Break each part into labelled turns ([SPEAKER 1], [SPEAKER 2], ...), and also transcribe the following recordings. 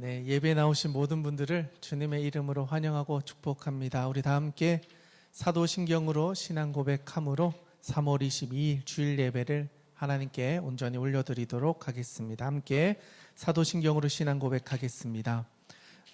[SPEAKER 1] 네, 예배에 나오신 모든 분들을 주님의 이름으로 환영하고 축복합니다. 우리 다 함께 사도신경으로 신앙 고백함으로 3월 22일 주일 예배를 하나님께 온전히 올려드리도록 하겠습니다. 함께 사도신경으로 신앙 고백하겠습니다.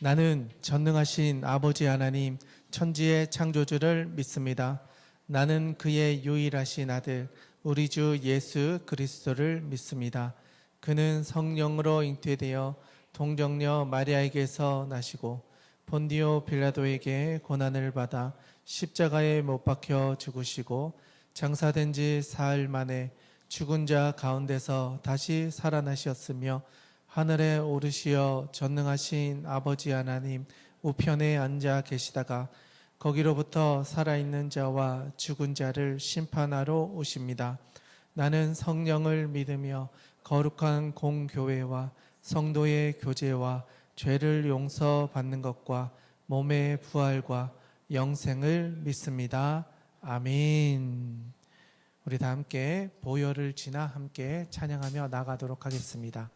[SPEAKER 1] 나는 전능하신 아버지 하나님 천지의 창조주를 믿습니다. 나는 그의 유일하신 아들 우리 주 예수 그리스도를 믿습니다. 그는 성령으로 잉태되어 동정녀 마리아에게서 나시고 본디오 빌라도에게 고난을 받아 십자가에 못 박혀 죽으시고 장사된 지 사흘 만에 죽은 자 가운데서 다시 살아나셨으며 하늘에 오르시어 전능하신 아버지 하나님 우편에 앉아 계시다가 거기로부터 살아있는 자와 죽은 자를 심판하러 오십니다. 나는 성령을 믿으며 거룩한 공교회와 성도의 교제와 죄를 용서받는 것과 몸의 부활과 영생을 믿습니다. 아멘. 우리 다 함께 보혈을 지나 함께 찬양하며 나가도록 하겠습니다.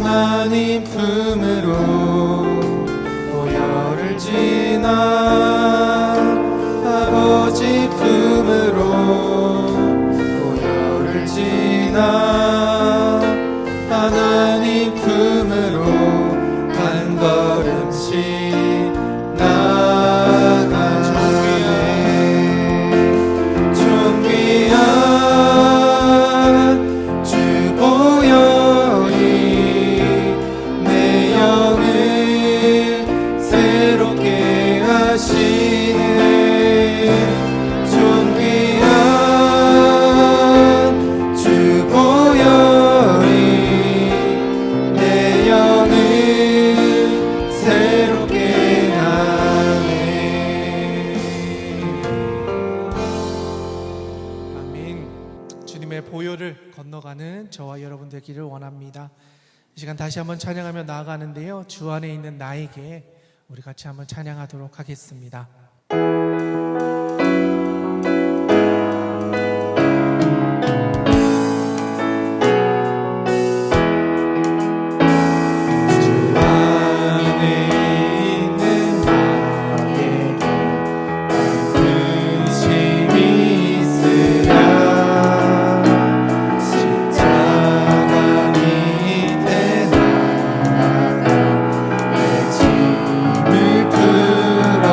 [SPEAKER 2] 하나님 품으로 보혈을 지나 아버지 품으로 보혈을 지나 하나님 품으로 한 걸음씩 나아가네. 존귀한 주 보혈이 내 영을 새롭게 하시네. 존귀한 주 보혈이 내 영을 새롭게 하네.
[SPEAKER 1] 아멘. 주님의 보혈을 건너가는 저와 여러분 되기를 원합니다. 이 시간 다시 한번 찬양하며 나아가는데요, 주 안에 있는 나에게 우리 같이 한번 찬양하도록 하겠습니다.
[SPEAKER 2] 주 안에 있는 나에게 근심이 있으랴. 십자가 밑에 나아가 내 짐을 풀어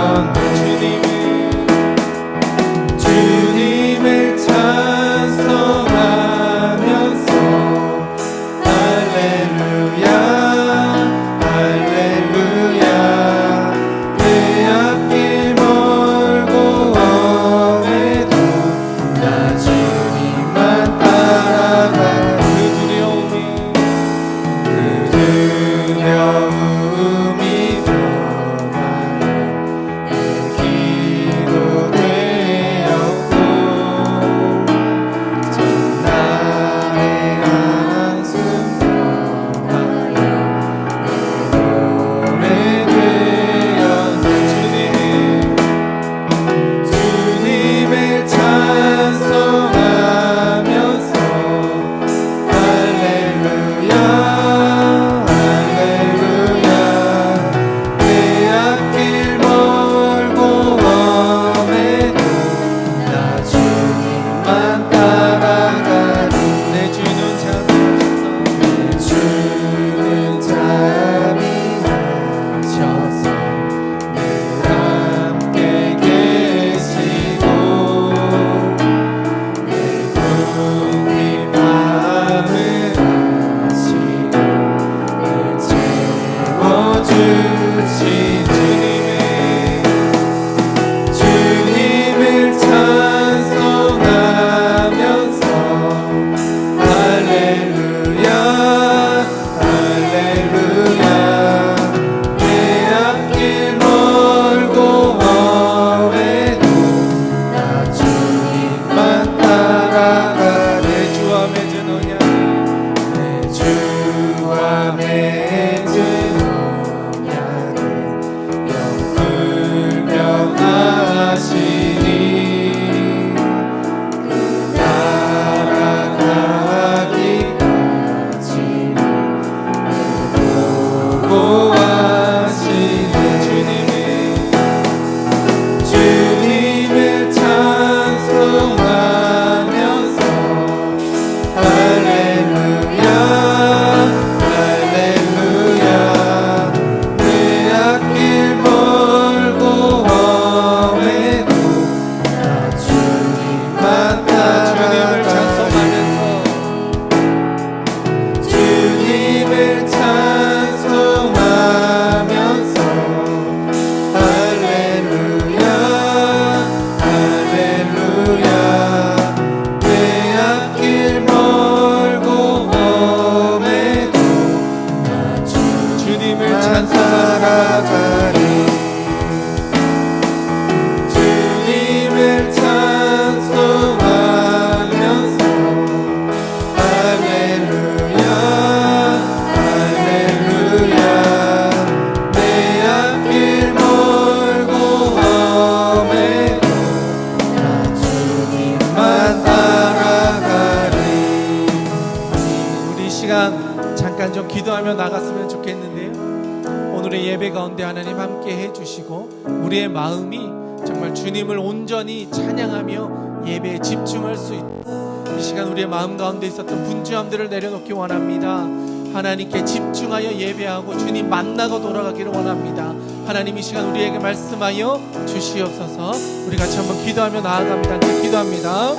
[SPEAKER 1] 기도하며 나갔으면 좋겠는데요. 오늘의 예배 가운데 하나님 함께 해주시고 우리의 마음이 정말 주님을 온전히 찬양하며 예배에 집중할 수 있도록 이 시간 우리의 마음 가운데 있었던 분주함들을 내려놓기 원합니다. 하나님께 집중하여 예배하고 주님 만나고 돌아가기를 원합니다. 하나님 이 시간 우리에게 말씀하여 주시옵소서. 우리 같이 한번 기도하며 나아갑니다. 함께 기도합니다.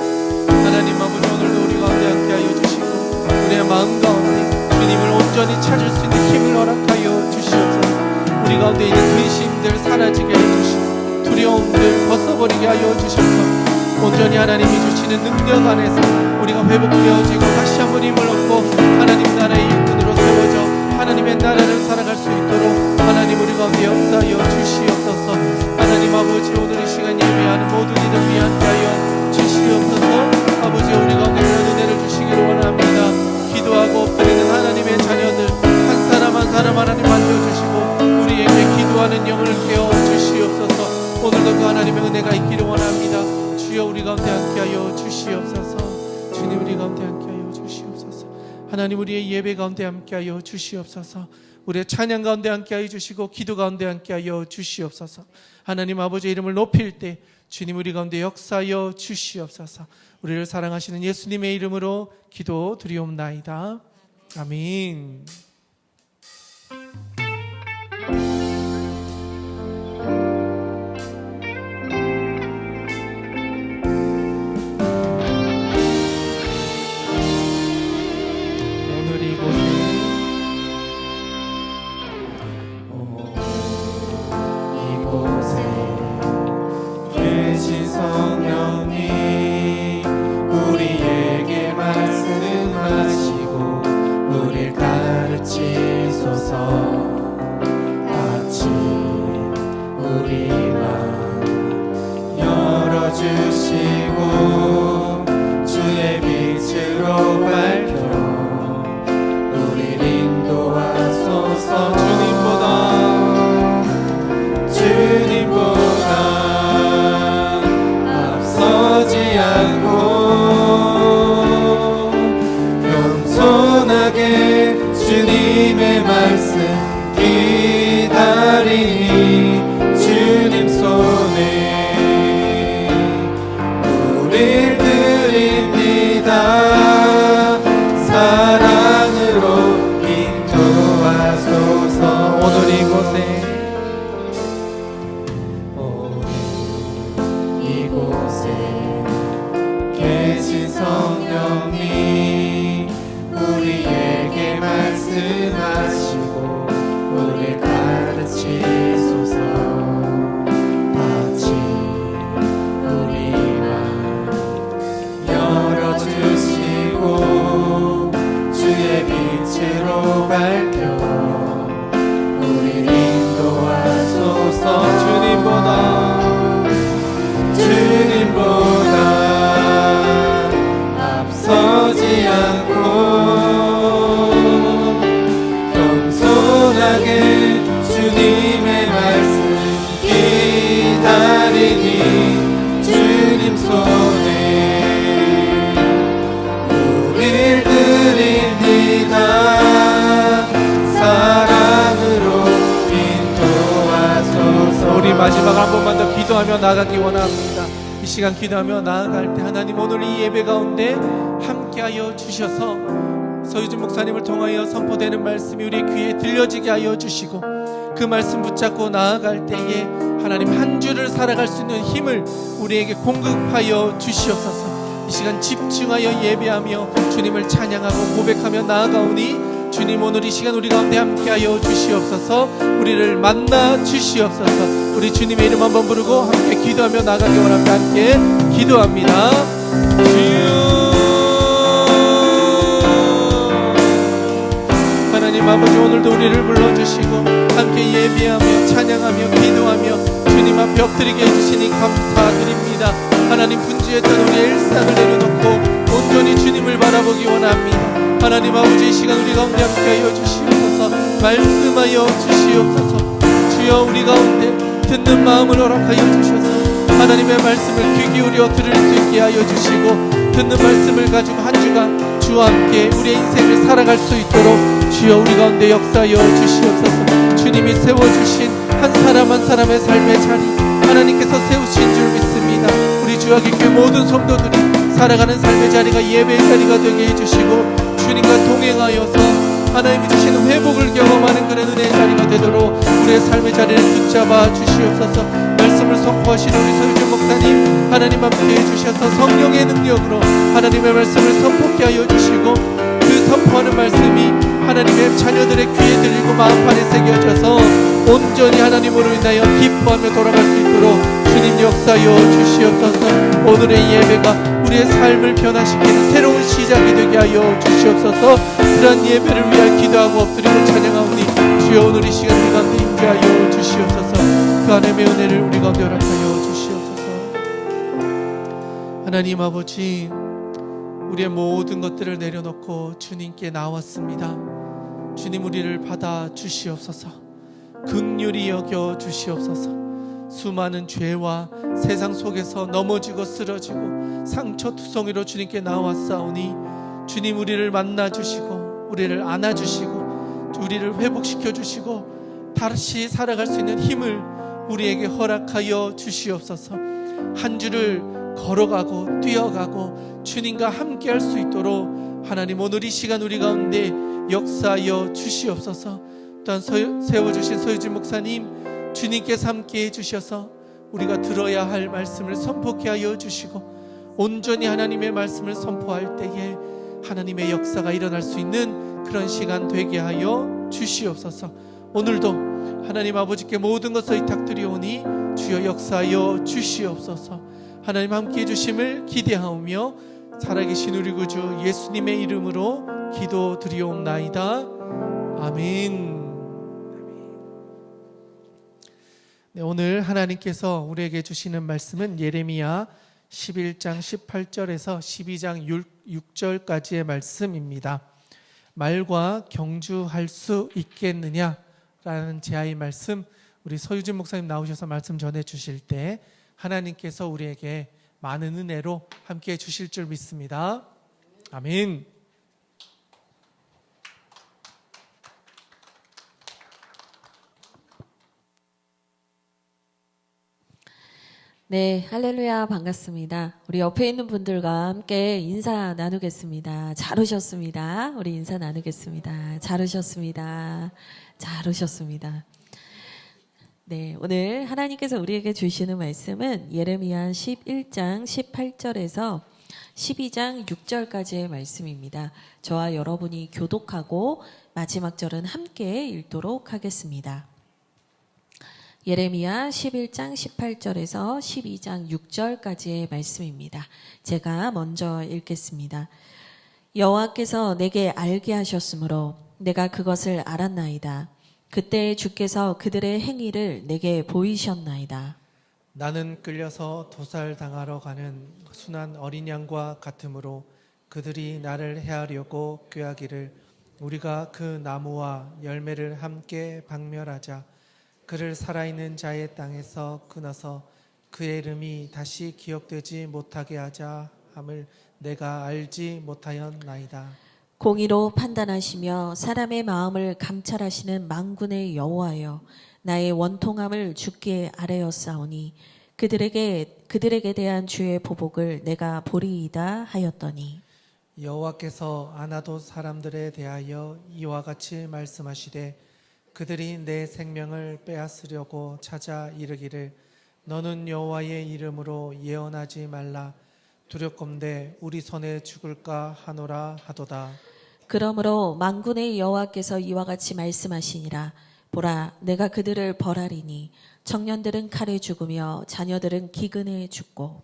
[SPEAKER 1] 하나님 아버지, 오늘도 우리 가운데 함께하여 주시고 우리의 마음 가운데 주님을 온전히 찾을 수 있는 힘을 허락하여 주시옵소서. 우리 가운데 있는 근심들 사라지게 해주시고 두려움들 벗어버리게 하여 주셔서 온전히 하나님이 주시는 능력 안에서 우리가 회복되어지고 다시 한번 힘을 얻고 하나님 나라의 일꾼으로 세워져 하나님의 나라를 살아갈 수 있도록 하나님 우리 가운데 역사하여 주시옵소서. 하나님 아버지, 오늘 이 시간 예배하는 모든 이들 위한 하여 주시옵소서. 아버지, 우리 가운데 그런 은혜를 주시기를 원합니다. 기도하고 엎드리는 하나님의 자녀들 한 사람 한 사람 하나님 만져주시고 우리에게 기도하는 영을 깨워 주시옵소서. 오늘도 그 하나님의 은혜가 있기를 원합니다. 주여 우리 가운데 함께하여 주시옵소서. 주님 우리 가운데 함께하여 주시옵소서. 하나님 우리의 예배 가운데 함께하여 주시옵소서. 우리의 찬양 가운데 함께하여 주시고 기도 가운데 함께하여 주시옵소서. 하나님 아버지 이름을 높일 때 주님 우리 가운데 역사하여 주시옵소서. 우리를 사랑하시는 예수님의 이름으로 기도 드리옵나이다. 아멘.
[SPEAKER 2] 성령님 우리에게 말씀하시고 우릴 가르치소서. 같이 우리 맘 열어주시고 주의 빛으로 밝혀 우릴 인도하소서. 주님보다 서지 않고 겸손하게 주님의 말씀 기다리니 주님 손에 우릴 드립니다. 사랑으로 인도하소서. 오늘 이곳에 계신 성령님 우리에게 말씀하시고 우릴 가르치소서. 같이 우리 맘 열어주시고 주의 빛으로 밝혀 우릴 인도하소서. 주님보다 앞서지 않고 겸손하게 주님의 말씀 기다리니 주님 손에 우릴 드립니다. 사랑으로 인도하소서.
[SPEAKER 1] 우리 마지막 한 번만 더 기도하며 나가기 원합니다. 이 시간 기도하며 나아갈 때 하나님 오늘 이 예배 가운데 함께하여 주셔서 서유진 목사님을 통하여 선포되는 말씀이 우리 귀에 들려지게 하여 주시고 그 말씀 붙잡고 나아갈 때에 하나님 한 주를 살아갈 수 있는 힘을 우리에게 공급하여 주시옵소서. 이 시간 집중하여 예배하며 주님을 찬양하고 고백하며 나아가오니 주님 오늘 이 시간 우리 가운데 함께하여 주시옵소서. 우리를 만나 주시옵소서. 우리 주님의 이름 한번 부르고 함께 기도하며 나가기 원합니다. 함께 기도합니다. 주여 하나님 아버지 오늘도 우리를 불러주시고 함께 예배하며 찬양하며 기도하며 주님 앞에 엎드리게 해주시니 감사드립니다. 하나님 분주했던 우리의 일상을 내려놓고 온전히 주님을 바라보기 원합니다. 하나님 아버지 이 시간 우리 가운데 함께하여 주시옵소서. 말씀하여 주시옵소서. 주여 우리 가운데 듣는 마음을 허락하여 주셔서 하나님의 말씀을 귀 기울여 들을 수 있게 하여 주시고 듣는 말씀을 가지고 한 주간 주와 함께 우리의 인생을 살아갈 수 있도록 주여 우리 가운데 역사하여 주시옵소서. 주님이 세워주신 한 사람 한 사람의 삶의 자리 하나님께서 세우신 줄 믿습니다. 우리 주야기교회 모든 성도들이 살아가는 삶의 자리가 예배의 자리가 되게 해주시고 주님과 동행하여서 하나님이 주시는 회복을 경험하는 그런 은혜의 자리가 되도록 우리의 삶의 자리를 붙잡아 주시옵소서. 말씀을 선포하시는 우리 서유준 목사님 하나님 함께해 주셔서 성령의 능력으로 하나님의 말씀을 선포케 하여 주시고 그 선포하는 말씀이 하나님의 자녀들의 귀에 들리고 마음판에 새겨져서 온전히 하나님으로 인하여 기뻐하며 돌아갈 수 있도록 주님 역사하여 주시옵소서. 오늘의 예배가 우리의 삶을 변화시키는 새로운 시작이 되게 하여 주시옵소서. 그런 예배를 위하여 기도하고 엎드리고 찬양하오니 주여 오늘 이 시간 우리 가운데 임재하여 주시옵소서. 그 하나님의 은혜를 우리 가운데 허락하여 주시옵소서. 하나님 아버지, 우리의 모든 것들을 내려놓고 주님께 나왔습니다. 주님 우리를 받아 주시옵소서. 긍휼히 여겨 주시옵소서. 수많은 죄와 세상 속에서 넘어지고 쓰러지고 상처투성이로 주님께 나왔사오니 주님 우리를 만나주시고 우리를 안아주시고 우리를 회복시켜 주시고 다시 살아갈 수 있는 힘을 우리에게 허락하여 주시옵소서. 한 주를 걸어가고 뛰어가고 주님과 함께 할 수 있도록 하나님 오늘 이 시간 우리 가운데 역사하여 주시옵소서. 또한 세워주신 서유진 목사님 주님께서 함께 해주셔서 우리가 들어야 할 말씀을 선포케 하여 주시고 온전히 하나님의 말씀을 선포할 때에 하나님의 역사가 일어날 수 있는 그런 시간 되게 하여 주시옵소서. 오늘도 하나님 아버지께 모든 것을 의탁드리오니 주여 역사하여 주시옵소서. 하나님 함께 해주심을 기대하오며 살아계신 우리 구주 예수님의 이름으로 기도드리옵나이다. 아멘. 네, 오늘 하나님께서 우리에게 주시는 말씀은 예레미야 11장 18절에서 12장 6절까지의 말씀입니다. 말과 경주할 수 있겠느냐라는 제아의 말씀, 우리 서유진 목사님 나오셔서 말씀 전해 주실 때 하나님께서 우리에게 많은 은혜로 함께 주실 줄 믿습니다. 아멘.
[SPEAKER 3] 네, 할렐루야, 반갑습니다. 우리 옆에 있는 분들과 함께 인사 나누겠습니다. 잘 오셨습니다. 우리 인사 나누겠습니다. 잘 오셨습니다. 잘 오셨습니다. 네, 오늘 하나님께서 우리에게 주시는 말씀은 예레미야 11장 18절에서 12장 6절까지의 말씀입니다. 저와 여러분이 교독하고 마지막 절은 함께 읽도록 하겠습니다. 예레미야 11장 18절에서 12장 6절까지의 말씀입니다. 제가 먼저 읽겠습니다. 여호와께서 내게 알게 하셨으므로 내가 그것을 알았나이다. 그때 주께서 그들의 행위를 내게 보이셨나이다.
[SPEAKER 1] 나는 끌려서 도살당하러 가는 순한 어린 양과 같으므로 그들이 나를 해하려고 꾀하기를 우리가 그 나무와 열매를 함께 박멸하자. 그를 살아있는 자의 땅에서 끊어서 그의 이름이 다시 기억되지 못하게 하자 함을 내가 알지 못하였나이다.
[SPEAKER 3] 공의로 판단하시며 사람의 마음을 감찰하시는 만군의 여호와여, 나의 원통함을 주께 아뢰었사오니 그들에게 대한 주의 보복을 내가 보리이다 하였더니
[SPEAKER 1] 여호와께서 아나도 사람들에 대하여 이와 같이 말씀하시되 그들이 내 생명을 빼앗으려고 찾아 이르기를 너는 여호와의 이름으로 예언하지 말라. 두렵건대 우리 손에 죽을까 하노라 하도다.
[SPEAKER 3] 그러므로 만군의 여호와께서 이와 같이 말씀하시니라. 보라, 내가 그들을 벌하리니 청년들은 칼에 죽으며 자녀들은 기근에 죽고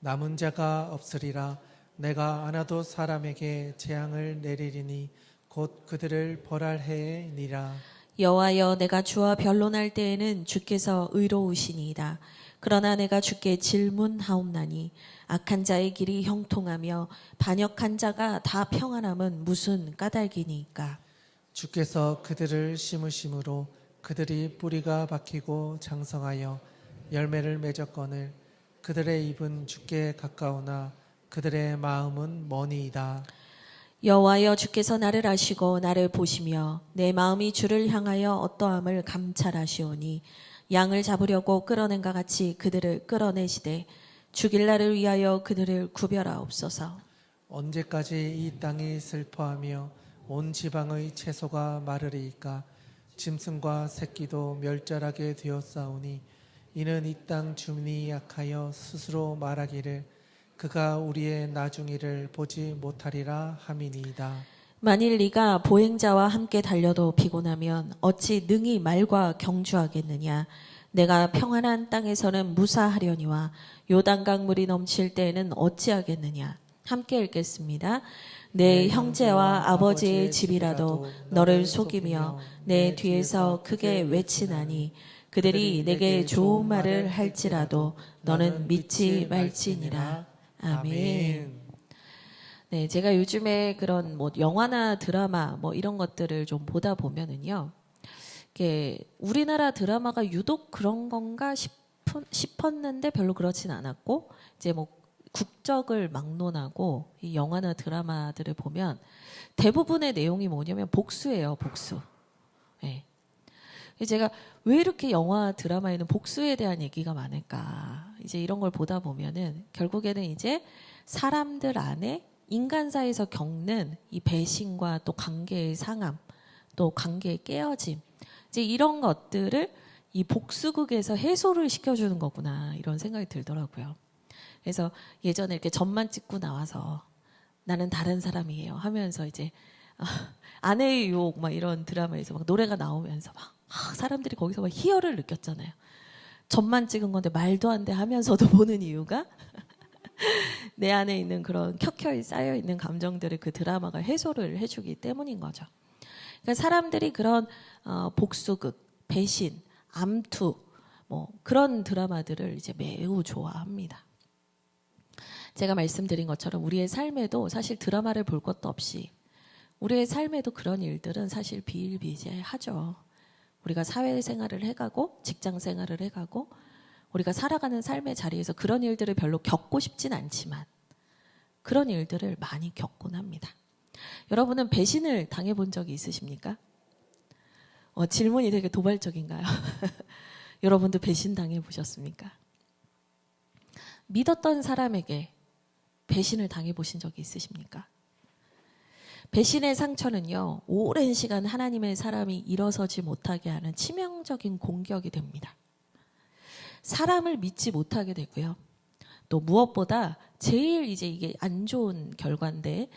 [SPEAKER 1] 남은 자가 없으리라. 내가 아나도 사람에게 재앙을 내리리니 곧 그들을 벌할 해이니라.
[SPEAKER 3] 여호와여, 내가 주와 변론할 때에는 주께서 의로우시니이다. 그러나 내가 주께 질문하옵나니 악한 자의 길이 형통하며 반역한 자가 다 평안함은 무슨 까닭이니까.
[SPEAKER 1] 주께서 그들을 심으심으로 그들이 뿌리가 박히고 장성하여 열매를 맺었거늘 그들의 입은 주께 가까우나 그들의 마음은 머니이다.
[SPEAKER 3] 여호와여 주께서 나를 아시고 나를 보시며 내 마음이 주를 향하여 어떠함을 감찰하시오니 양을 잡으려고 끌어낸과 같이 그들을 끌어내시되 죽일 날을 위하여 그들을 구별하옵소서.
[SPEAKER 1] 언제까지 이 땅이 슬퍼하며 온 지방의 채소가 마르리이까. 짐승과 새끼도 멸절하게 되었사오니 이는 이 땅 주민이 약하여 스스로 말하기를 그가 우리의 나중일을 보지 못하리라 함이니이다.
[SPEAKER 3] 만일 네가 보행자와 함께 달려도 피곤하면 어찌 능히 말과 경주하겠느냐. 내가 평안한 땅에서는 무사하려니와 요단강 물이 넘칠 때에는 어찌하겠느냐. 함께 읽겠습니다. 내 형제와 아버지의 집이라도 너를 속이며 내 뒤에서 크게 외치나니 그들이 내게 좋은 말을 할지라도 너는 믿지 말지니라. 아멘. 네, 제가 요즘에 그런 뭐 영화나 드라마 뭐 이런 것들을 좀 보다 보면은요, 이게 우리나라 드라마가 유독 그런 건가 싶었는데 별로 그렇진 않았고, 이제 뭐 국적을 막론하고 이 영화나 드라마들을 보면 대부분의 내용이 뭐냐면 복수예요, 복수. 네. 제가 왜 이렇게 영화 드라마에는 복수에 대한 얘기가 많을까? 이제 이런 걸 보다 보면은 결국에는 이제 사람들 안에 인간사에서 겪는 이 배신과 또 관계의 상함, 또 관계의 깨어짐, 이제 이런 것들을 이 복수극에서 해소를 시켜주는 거구나 이런 생각이 들더라고요. 그래서 예전에 이렇게 점만 찍고 나와서 나는 다른 사람이에요 하면서 이제 아내의 유혹 막 이런 드라마에서 막 노래가 나오면서 막 사람들이 거기서 막 희열을 느꼈잖아요. 점만 찍은 건데 말도 안 돼 하면서도 보는 이유가 내 안에 있는 그런 켜켜이 쌓여 있는 감정들을 그 드라마가 해소를 해주기 때문인 거죠. 그러니까 사람들이 그런 복수극, 배신, 암투 뭐 그런 드라마들을 이제 매우 좋아합니다. 제가 말씀드린 것처럼 우리의 삶에도 사실 드라마를 볼 것도 없이 우리의 삶에도 그런 일들은 사실 비일비재하죠. 우리가 사회생활을 해가고 직장생활을 해가고 우리가 살아가는 삶의 자리에서 그런 일들을 별로 겪고 싶진 않지만 그런 일들을 많이 겪곤 합니다. 여러분은 배신을 당해본 적이 있으십니까? 질문이 되게 도발적인가요? 여러분도 배신 당해보셨습니까? 믿었던 사람에게 배신을 당해보신 적이 있으십니까? 배신의 상처는요, 오랜 시간 하나님의 사람이 일어서지 못하게 하는 치명적인 공격이 됩니다. 사람을 믿지 못하게 되고요. 또 무엇보다 제일 이제 이게 안 좋은 결과인데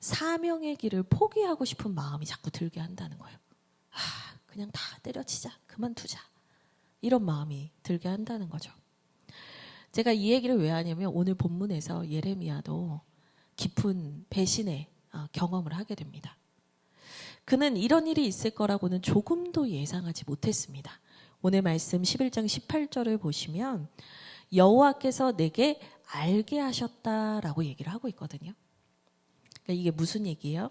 [SPEAKER 3] 사명의 길을 포기하고 싶은 마음이 자꾸 들게 한다는 거예요. 그냥 다 때려치자, 그만두자 이런 마음이 들게 한다는 거죠. 제가 이 얘기를 왜 하냐면 오늘 본문에서 예레미야도 깊은 배신의 경험을 하게 됩니다. 그는 이런 일이 있을 거라고는 조금도 예상하지 못했습니다. 오늘 말씀 11장 18절을 보시면 여호와께서 내게 알게 하셨다라고 얘기를 하고 있거든요. 그러니까 이게 무슨 얘기예요?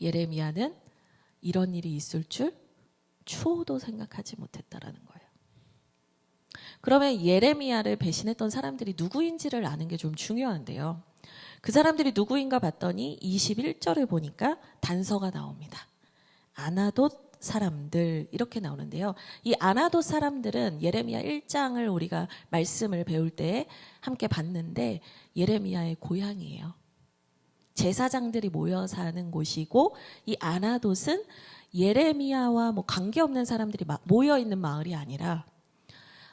[SPEAKER 3] 예레미야는 이런 일이 있을 줄 추호도 생각하지 못했다라는 거예요. 그러면 예레미야를 배신했던 사람들이 누구인지를 아는 게 좀 중요한데요. 그 사람들이 누구인가 봤더니 21절을 보니까 단서가 나옵니다. 아나돗 사람들 이렇게 나오는데요. 이 아나돗 사람들은 예레미야 1장을 우리가 말씀을 배울 때 함께 봤는데 예레미야의 고향이에요. 제사장들이 모여 사는 곳이고 이 아나돗은 예레미야와 뭐 관계없는 사람들이 모여 있는 마을이 아니라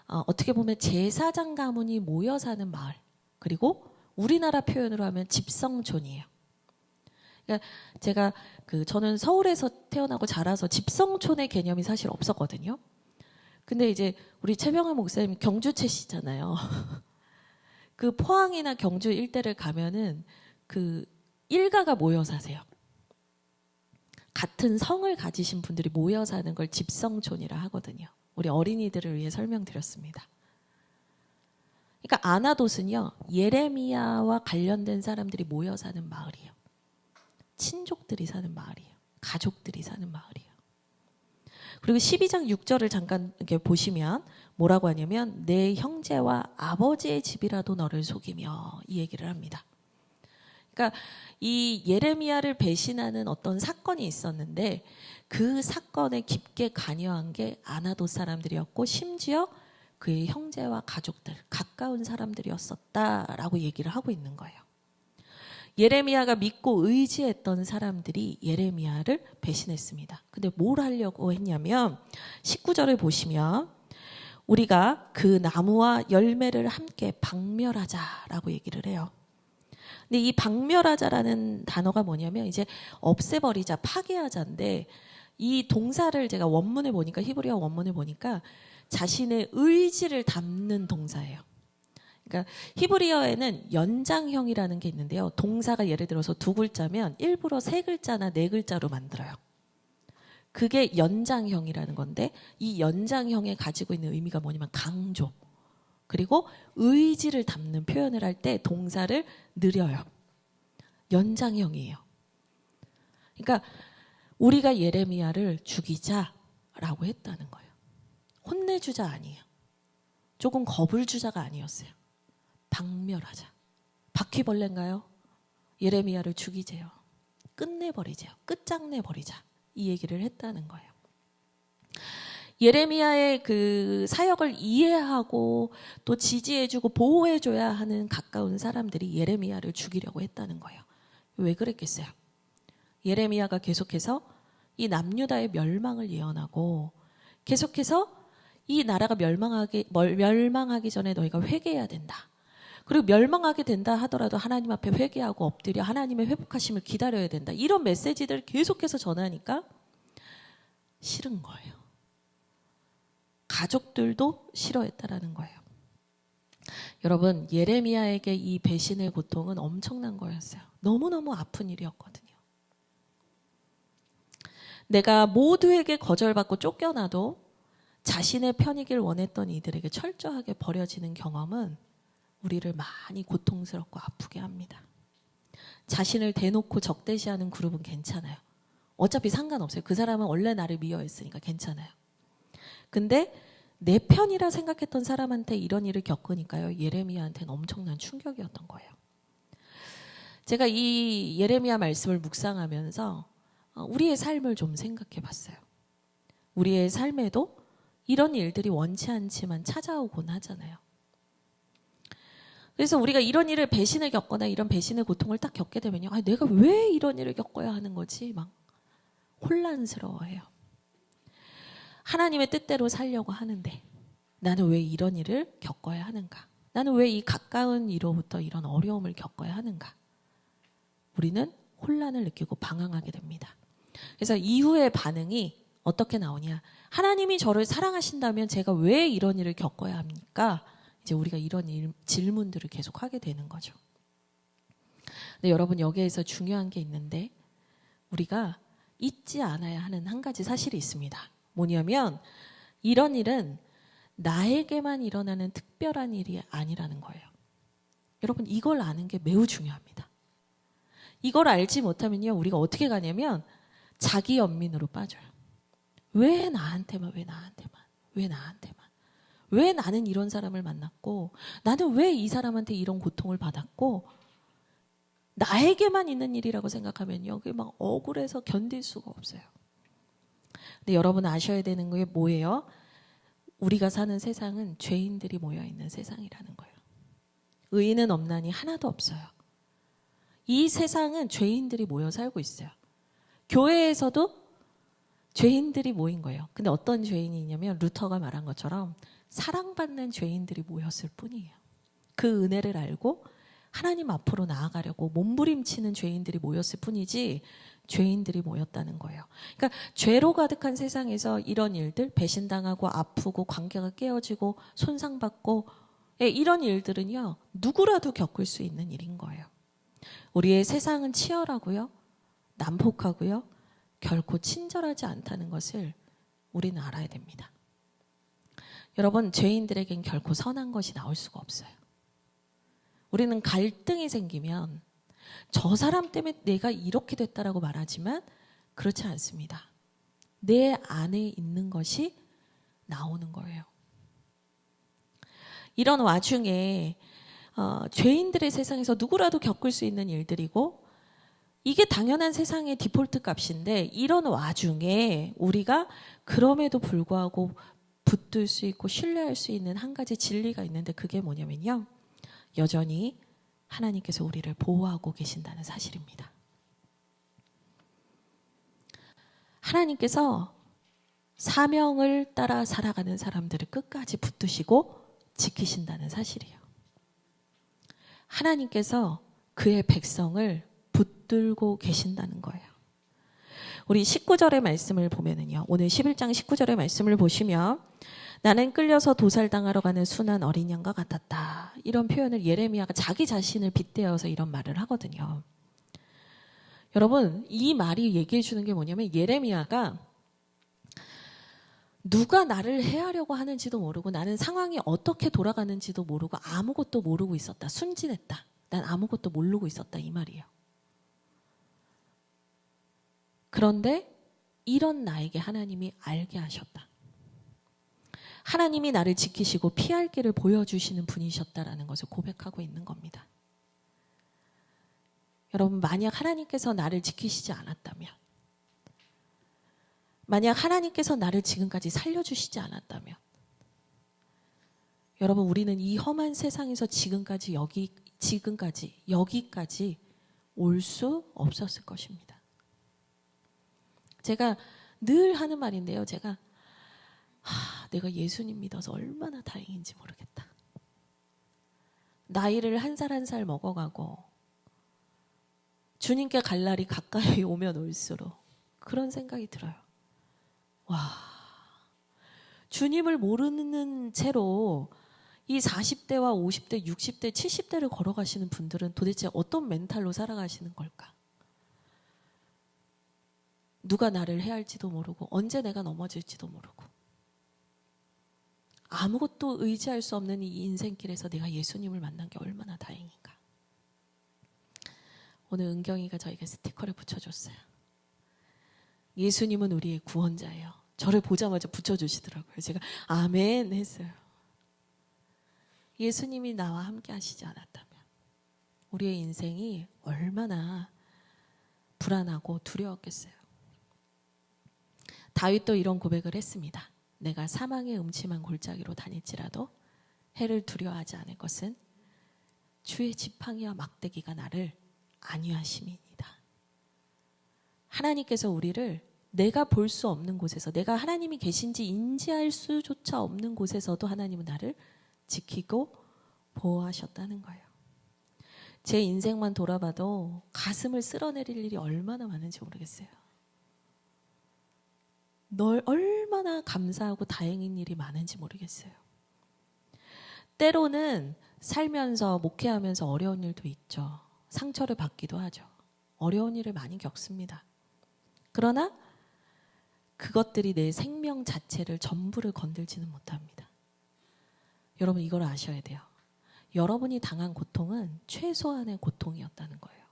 [SPEAKER 3] 어떻게 보면 제사장 가문이 모여 사는 마을, 그리고 우리나라 표현으로 하면 집성촌이에요. 그러니까 제가 저는 서울에서 태어나고 자라서 집성촌의 개념이 사실 없었거든요. 근데 이제 우리 최병하 목사님 경주채시잖아요. 그 포항이나 경주 일대를 가면은 그 일가가 모여 사세요. 같은 성을 가지신 분들이 모여 사는 걸 집성촌이라 하거든요. 우리 어린이들을 위해 설명드렸습니다. 그러니까 아나돗은요, 예레미야와 관련된 사람들이 모여 사는 마을이에요. 친족들이 사는 마을이에요. 가족들이 사는 마을이에요. 그리고 12장 6절을 잠깐 이렇게 보시면 뭐라고 하냐면 내 형제와 아버지의 집이라도 너를 속이며 이 얘기를 합니다. 그러니까 이 예레미야를 배신하는 어떤 사건이 있었는데 그 사건에 깊게 관여한 게 아나돗 사람들이었고 심지어 그의 형제와 가족들, 가까운 사람들이었었다라고 얘기를 하고 있는 거예요. 예레미야가 믿고 의지했던 사람들이 예레미야를 배신했습니다. 근데 뭘 하려고 했냐면 19절을 보시면 우리가 그 나무와 열매를 함께 박멸하자라고 얘기를 해요. 근데 이 박멸하자라는 단어가 뭐냐면 이제 없애버리자, 파괴하자인데 이 동사를 제가 원문을 보니까 히브리어 원문을 보니까 자신의 의지를 담는 동사예요. 그러니까 히브리어에는 연장형이라는 게 있는데요. 동사가 예를 들어서 두 글자면 일부러 세 글자나 네 글자로 만들어요. 그게 연장형이라는 건데 이 연장형에 가지고 있는 의미가 뭐냐면 강조. 그리고 의지를 담는 표현을 할 때 동사를 늘려요. 연장형이에요. 그러니까 우리가 예레미야를 죽이자라고 했다는 거예요. 혼내주자 아니에요. 조금 겁을 주자가 아니었어요. 박멸하자. 바퀴벌레인가요? 예레미야를 죽이재요. 끝내버리재요. 끝장내버리자. 이 얘기를 했다는 거예요. 예레미야의 그 사역을 이해하고 또 지지해주고 보호해줘야 하는 가까운 사람들이 예레미야를 죽이려고 했다는 거예요. 왜 그랬겠어요? 예레미야가 계속해서 이 남유다의 멸망을 예언하고 계속해서 이 나라가 멸망하기 전에 너희가 회개해야 된다. 그리고 멸망하게 된다 하더라도 하나님 앞에 회개하고 엎드려 하나님의 회복하심을 기다려야 된다. 이런 메시지들을 계속해서 전하니까 싫은 거예요. 가족들도 싫어했다라는 거예요. 여러분, 예레미야에게 이 배신의 고통은 엄청난 거였어요. 너무너무 아픈 일이었거든요. 내가 모두에게 거절받고 쫓겨나도 자신의 편이길 원했던 이들에게 철저하게 버려지는 경험은 우리를 많이 고통스럽고 아프게 합니다. 자신을 대놓고 적대시하는 그룹은 괜찮아요. 어차피 상관없어요. 그 사람은 원래 나를 미워했으니까 괜찮아요. 근데 내 편이라 생각했던 사람한테 이런 일을 겪으니까요. 예레미야한테는 엄청난 충격이었던 거예요. 제가 이 예레미야 말씀을 묵상하면서 우리의 삶을 좀 생각해 봤어요. 우리의 삶에도 이런 일들이 원치 않지만 찾아오곤 하잖아요. 그래서 우리가 이런 일을 배신을 겪거나 이런 배신의 고통을 딱 겪게 되면요. 내가 왜 이런 일을 겪어야 하는 거지? 막 혼란스러워해요. 하나님의 뜻대로 살려고 하는데 나는 왜 이런 일을 겪어야 하는가? 나는 왜 이 가까운 이로부터 이런 어려움을 겪어야 하는가? 우리는 혼란을 느끼고 방황하게 됩니다. 그래서 이후의 반응이 어떻게 나오냐? 하나님이 저를 사랑하신다면 제가 왜 이런 일을 겪어야 합니까? 이제 우리가 이런 질문들을 계속 하게 되는 거죠. 근데 여러분 여기에서 중요한 게 있는데 우리가 잊지 않아야 하는 한 가지 사실이 있습니다. 뭐냐면 이런 일은 나에게만 일어나는 특별한 일이 아니라는 거예요. 여러분 이걸 아는 게 매우 중요합니다. 이걸 알지 못하면요 우리가 어떻게 가냐면 자기 연민으로 빠져요. 왜 나한테만 왜 나는 이런 사람을 만났고 나는 왜 이 사람한테 이런 고통을 받았고 나에게만 있는 일이라고 생각하면요 그게 막 억울해서 견딜 수가 없어요. 근데 여러분 아셔야 되는 게 뭐예요? 우리가 사는 세상은 죄인들이 모여있는 세상이라는 거예요. 의인은 없나니 하나도 없어요. 이 세상은 죄인들이 모여 살고 있어요. 교회에서도 죄인들이 모인 거예요. 근데 어떤 죄인이 있냐면 루터가 말한 것처럼 사랑받는 죄인들이 모였을 뿐이에요. 그 은혜를 알고 하나님 앞으로 나아가려고 몸부림치는 죄인들이 모였을 뿐이지 죄인들이 모였다는 거예요. 그러니까 죄로 가득한 세상에서 이런 일들, 배신당하고 아프고 관계가 깨어지고 손상받고 이런 일들은요 누구라도 겪을 수 있는 일인 거예요. 우리의 세상은 치열하고요 난폭하고요 결코 친절하지 않다는 것을 우리는 알아야 됩니다. 여러분 죄인들에겐 결코 선한 것이 나올 수가 없어요. 우리는 갈등이 생기면 저 사람 때문에 내가 이렇게 됐다라고 말하지만 그렇지 않습니다. 내 안에 있는 것이 나오는 거예요. 이런 와중에 죄인들의 세상에서 누구라도 겪을 수 있는 일들이고 이게 당연한 세상의 디폴트 값인데 이런 와중에 우리가 그럼에도 불구하고 붙들 수 있고 신뢰할 수 있는 한 가지 진리가 있는데 그게 뭐냐면요. 여전히 하나님께서 우리를 보호하고 계신다는 사실입니다. 하나님께서 사명을 따라 살아가는 사람들을 끝까지 붙드시고 지키신다는 사실이에요. 하나님께서 그의 백성을 붙들고 계신다는 거예요. 우리 19절의 말씀을 보면은요. 오늘 11장 19절의 말씀을 보시면 나는 끌려서 도살당하러 가는 순한 어린 양과 같았다. 이런 표현을 예레미야가 자기 자신을 빗대어서 이런 말을 하거든요. 여러분, 이 말이 얘기해 주는 게 뭐냐면 예레미야가 누가 나를 해하려고 하는지도 모르고 나는 상황이 어떻게 돌아가는지도 모르고 아무것도 모르고 있었다. 순진했다. 난 아무것도 모르고 있었다. 이 말이에요. 그런데 이런 나에게 하나님이 알게 하셨다. 하나님이 나를 지키시고 피할 길을 보여주시는 분이셨다라는 것을 고백하고 있는 겁니다. 여러분, 만약 하나님께서 나를 지키시지 않았다면, 만약 하나님께서 나를 지금까지 살려주시지 않았다면, 여러분, 우리는 이 험한 세상에서 지금까지 여기까지 올 수 없었을 것입니다. 제가 늘 하는 말인데요. 내가 예수님 믿어서 얼마나 다행인지 모르겠다. 나이를 한 살 한 살 먹어가고 주님께 갈 날이 가까이 오면 올수록 그런 생각이 들어요. 와, 주님을 모르는 채로 이 40대와 50대, 60대, 70대를 걸어가시는 분들은 도대체 어떤 멘탈로 살아가시는 걸까? 누가 나를 해할지도 모르고 언제 내가 넘어질지도 모르고 아무것도 의지할 수 없는 이 인생길에서 내가 예수님을 만난 게 얼마나 다행인가. 오늘 은경이가 저에게 스티커를 붙여줬어요. 예수님은 우리의 구원자예요. 저를 보자마자 붙여주시더라고요. 제가 아멘 했어요. 예수님이 나와 함께 하시지 않았다면 우리의 인생이 얼마나 불안하고 두려웠겠어요. 다윗도 이런 고백을 했습니다. 내가 사망의 음침한 골짜기로 다닐지라도 해를 두려워하지 않을 것은 주의 지팡이와 막대기가 나를 안위하심이니이다. 하나님께서 우리를 내가 볼 수 없는 곳에서, 내가 하나님이 계신지 인지할 수조차 없는 곳에서도 하나님은 나를 지키고 보호하셨다는 거예요. 제 인생만 돌아봐도 가슴을 쓸어내릴 일이 얼마나 많은지 모르겠어요. 널 얼마나 감사하고 다행인 일이 많은지 모르겠어요. 때로는 살면서 목회하면서 어려운 일도 있죠. 상처를 받기도 하죠. 어려운 일을 많이 겪습니다. 그러나 그것들이 내 생명 자체를 전부를 건들지는 못합니다. 여러분, 이걸 아셔야 돼요. 여러분이 당한 고통은 최소한의 고통이었다는 거예요.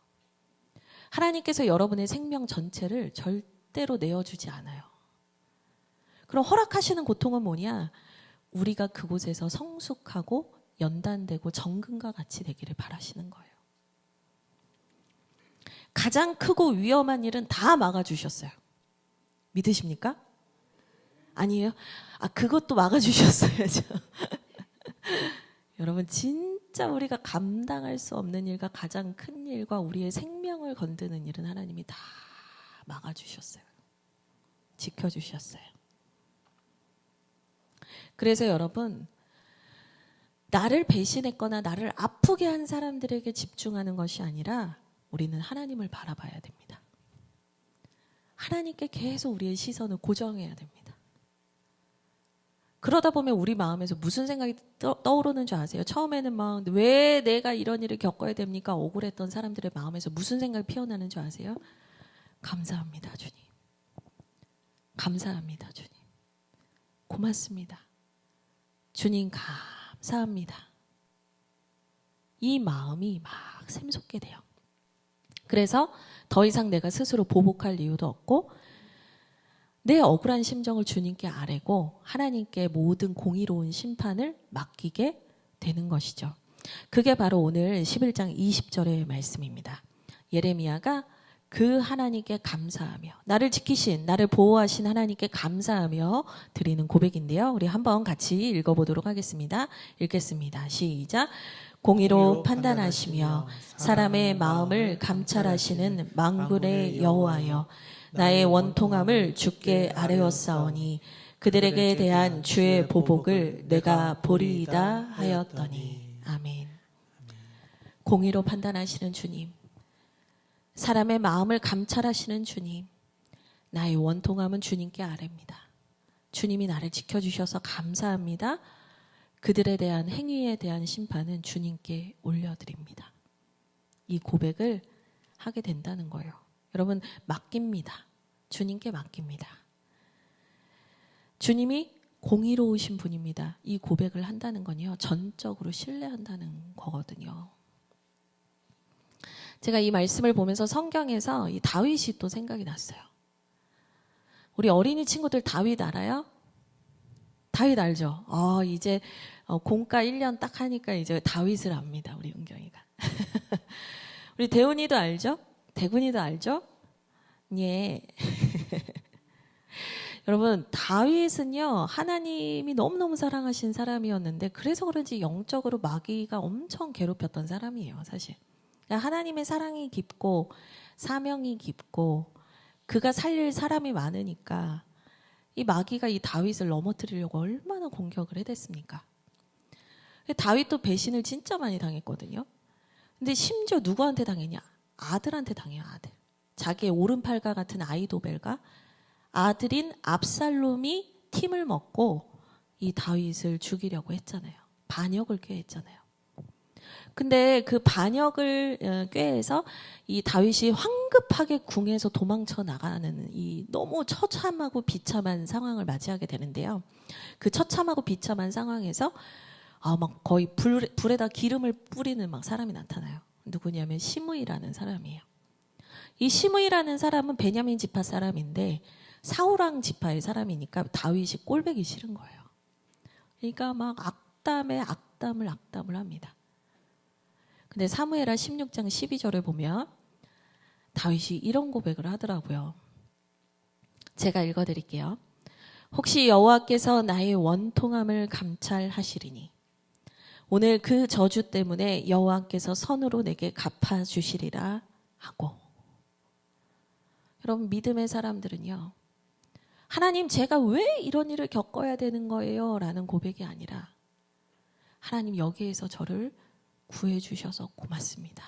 [SPEAKER 3] 하나님께서 여러분의 생명 전체를 절대로 내어주지 않아요. 그럼 허락하시는 고통은 뭐냐? 우리가 그곳에서 성숙하고 연단되고 정금과 같이 되기를 바라시는 거예요. 가장 크고 위험한 일은 다 막아주셨어요. 믿으십니까? 아니에요? 그것도 막아주셨어야죠. 여러분, 진짜 우리가 감당할 수 없는 일과 가장 큰 일과 우리의 생명을 건드는 일은 하나님이 다 막아주셨어요. 지켜주셨어요. 그래서 여러분, 나를 배신했거나 나를 아프게 한 사람들에게 집중하는 것이 아니라 우리는 하나님을 바라봐야 됩니다. 하나님께 계속 우리의 시선을 고정해야 됩니다. 그러다 보면 우리 마음에서 무슨 생각이 떠오르는 줄 아세요? 처음에는 막 왜 내가 이런 일을 겪어야 됩니까? 억울했던 사람들의 마음에서 무슨 생각이 피어나는 줄 아세요? 감사합니다, 주님. 감사합니다, 주님. 고맙습니다. 주님, 감사합니다. 이 마음이 막 샘솟게 돼요. 그래서 더 이상 내가 스스로 보복할 이유도 없고 내 억울한 심정을 주님께 아뢰고 하나님께 모든 공의로운 심판을 맡기게 되는 것이죠. 그게 바로 오늘 11장 20절의 말씀입니다. 예레미야가 그 하나님께 감사하며 나를 지키신 나를 보호하신 하나님께 감사하며 드리는 고백인데요. 우리 한번 같이 읽어보도록 하겠습니다. 읽겠습니다. 시작. 공의로 판단하시며 사람의 마음을 감찰하시는 만군의 여호와여 나의 원통함을 주께 아뢰었사오니 그들에게 대한 주의 보복을 내가 보리이다 하였더니. 아멘. 공의로 판단하시는 주님, 사람의 마음을 감찰하시는 주님, 나의 원통함은 주님께 아뢰입니다. 주님이 나를 지켜주셔서 감사합니다. 그들에 대한 행위에 대한 심판은 주님께 올려드립니다. 이 고백을 하게 된다는 거예요. 여러분, 맡깁니다. 주님께 맡깁니다. 주님이 공의로우신 분입니다. 이 고백을 한다는 건요, 전적으로 신뢰한다는 거거든요. 제가 이 말씀을 보면서 성경에서 이 다윗이 또 생각이 났어요. 우리 어린이 친구들 다윗 알아요? 다윗 알죠? 이제 공과 1년 딱 하니까 이제 다윗을 압니다. 우리 은경이가. 우리 대훈이도 알죠? 대군이도 알죠? 예. 여러분, 다윗은요, 하나님이 너무너무 사랑하신 사람이었는데 그래서 그런지 영적으로 마귀가 엄청 괴롭혔던 사람이에요, 사실. 그러니까 하나님의 사랑이 깊고 사명이 깊고 그가 살릴 사람이 많으니까 이 마귀가 이 다윗을 넘어뜨리려고 얼마나 공격을 해댔습니까? 다윗도 배신을 진짜 많이 당했거든요. 근데 심지어 누구한테 당했냐? 아들한테 당해요, 아들. 자기의 오른팔과 같은 아히도벨과 아들인 압살롬이 팀을 먹고 이 다윗을 죽이려고 했잖아요. 반역을 꾀했잖아요. 근데 그 반역을 꾀해서 이 다윗이 황급하게 궁에서 도망쳐 나가는 이 너무 처참하고 비참한 상황을 맞이하게 되는데요. 그 처참하고 비참한 상황에서 막 거의 불에다 기름을 뿌리는 막 사람이 나타나요. 누구냐면 시므이라는 사람이에요. 이 시므이라는 사람은 베냐민 지파 사람인데 사울왕 지파의 사람이니까 다윗이 꼴보기 싫은 거예요. 그러니까 막 악담에 악담을 합니다. 근데 사무엘하 16장 12절을 보면 다윗이 이런 고백을 하더라고요. 제가 읽어드릴게요. 혹시 여호와께서 나의 원통함을 감찰하시리니 오늘 그 저주 때문에 여호와께서 선으로 내게 갚아주시리라 하고. 여러분, 믿음의 사람들은요, 하나님, 제가 왜 이런 일을 겪어야 되는 거예요? 라는 고백이 아니라 하나님, 여기에서 저를 구해주셔서 고맙습니다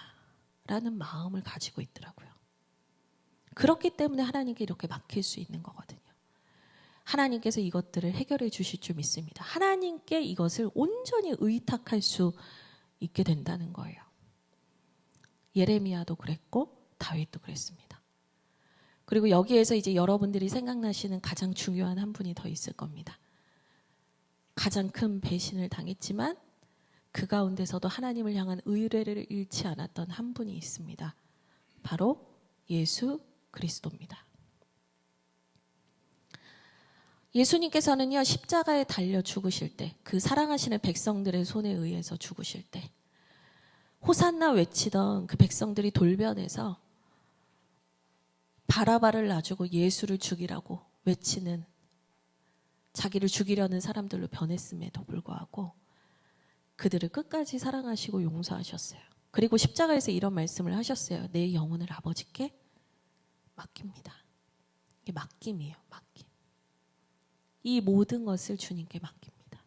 [SPEAKER 3] 라는 마음을 가지고 있더라고요. 그렇기 때문에 하나님께 이렇게 맡길 수 있는 거거든요. 하나님께서 이것들을 해결해 주실 줄 믿습니다. 하나님께 이것을 온전히 의탁할 수 있게 된다는 거예요. 예레미야도 그랬고 다윗도 그랬습니다. 그리고 여기에서 이제 여러분들이 생각나시는 가장 중요한 한 분이 더 있을 겁니다. 가장 큰 배신을 당했지만 그 가운데서도 하나님을 향한 의뢰를 잃지 않았던 한 분이 있습니다. 바로 예수 그리스도입니다. 예수님께서는요, 십자가에 달려 죽으실 때, 그 사랑하시는 백성들의 손에 의해서 죽으실 때 호산나 외치던 그 백성들이 돌변해서 바라바를 놔주고 예수를 죽이라고 외치는, 자기를 죽이려는 사람들로 변했음에도 불구하고 그들을 끝까지 사랑하시고 용서하셨어요. 그리고 십자가에서 이런 말씀을 하셨어요. 내 영혼을 아버지께 맡깁니다. 이게 맡김이에요. 맡김. 이 모든 것을 주님께 맡깁니다.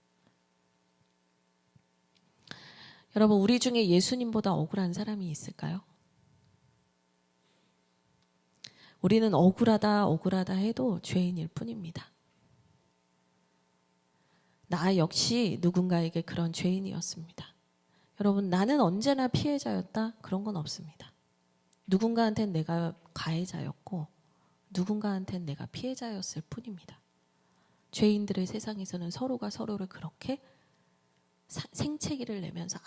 [SPEAKER 3] 여러분, 우리 중에 예수님보다 억울한 사람이 있을까요? 우리는 억울하다 해도 죄인일 뿐입니다. 나 역시 누군가에게 그런 죄인이었습니다. 여러분, 나는 언제나 피해자였다? 그런 건 없습니다. 누군가한테는 내가 가해자였고 누군가한테는 내가 피해자였을 뿐입니다. 죄인들의 세상에서는 서로가 서로를 그렇게 생채기를 내면서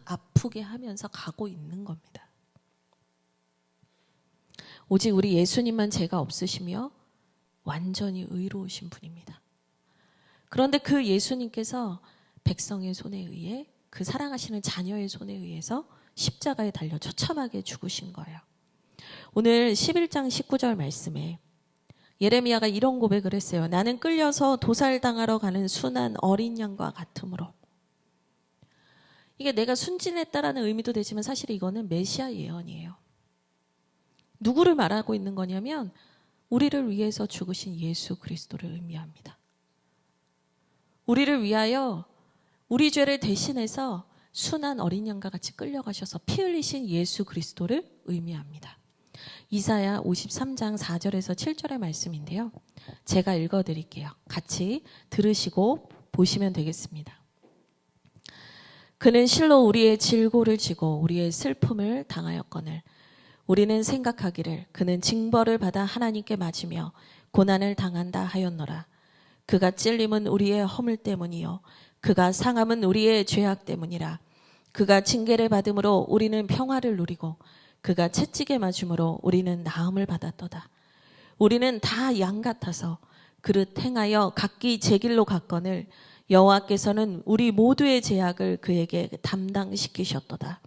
[SPEAKER 3] 아프게 하면서 가고 있는 겁니다. 오직 우리 예수님만 죄가 없으시며 완전히 의로우신 분입니다. 그런데 그 예수님께서 백성의 손에 의해 그 사랑하시는 자녀의 손에 의해서 십자가에 달려 처참하게 죽으신 거예요. 오늘 11장 19절 말씀에 예레미야가 이런 고백을 했어요. 나는 끌려서 도살당하러 가는 순한 어린 양과 같으므로. 이게 내가 순진했다라는 의미도 되지만 사실 이거는 메시아 예언이에요. 누구를 말하고 있는 거냐면 우리를 위해서 죽으신 예수 그리스도를 의미합니다. 우리를 위하여 우리 죄를 대신해서 순한 어린 양과 같이 끌려가셔서 피 흘리신 예수 그리스도를 의미합니다. 이사야 53장 4절에서 7절의 말씀인데요. 제가 읽어드릴게요. 같이 들으시고 보시면 되겠습니다. 그는 실로 우리의 질고를 지고 우리의 슬픔을 당하였거늘 우리는 생각하기를 그는 징벌을 받아 하나님께 맞으며 고난을 당한다 하였노라. 그가 찔림은 우리의 허물 때문이요 그가 상함은 우리의 죄악 때문이라. 그가 징계를 받음으로 우리는 평화를 누리고 그가 채찍에 맞음으로 우리는 나음을 받았도다. 우리는 다 양 같아서 그릇 행하여 각기 제 길로 갔거늘 여호와께서는 우리 모두의 죄악을 그에게 담당시키셨도다.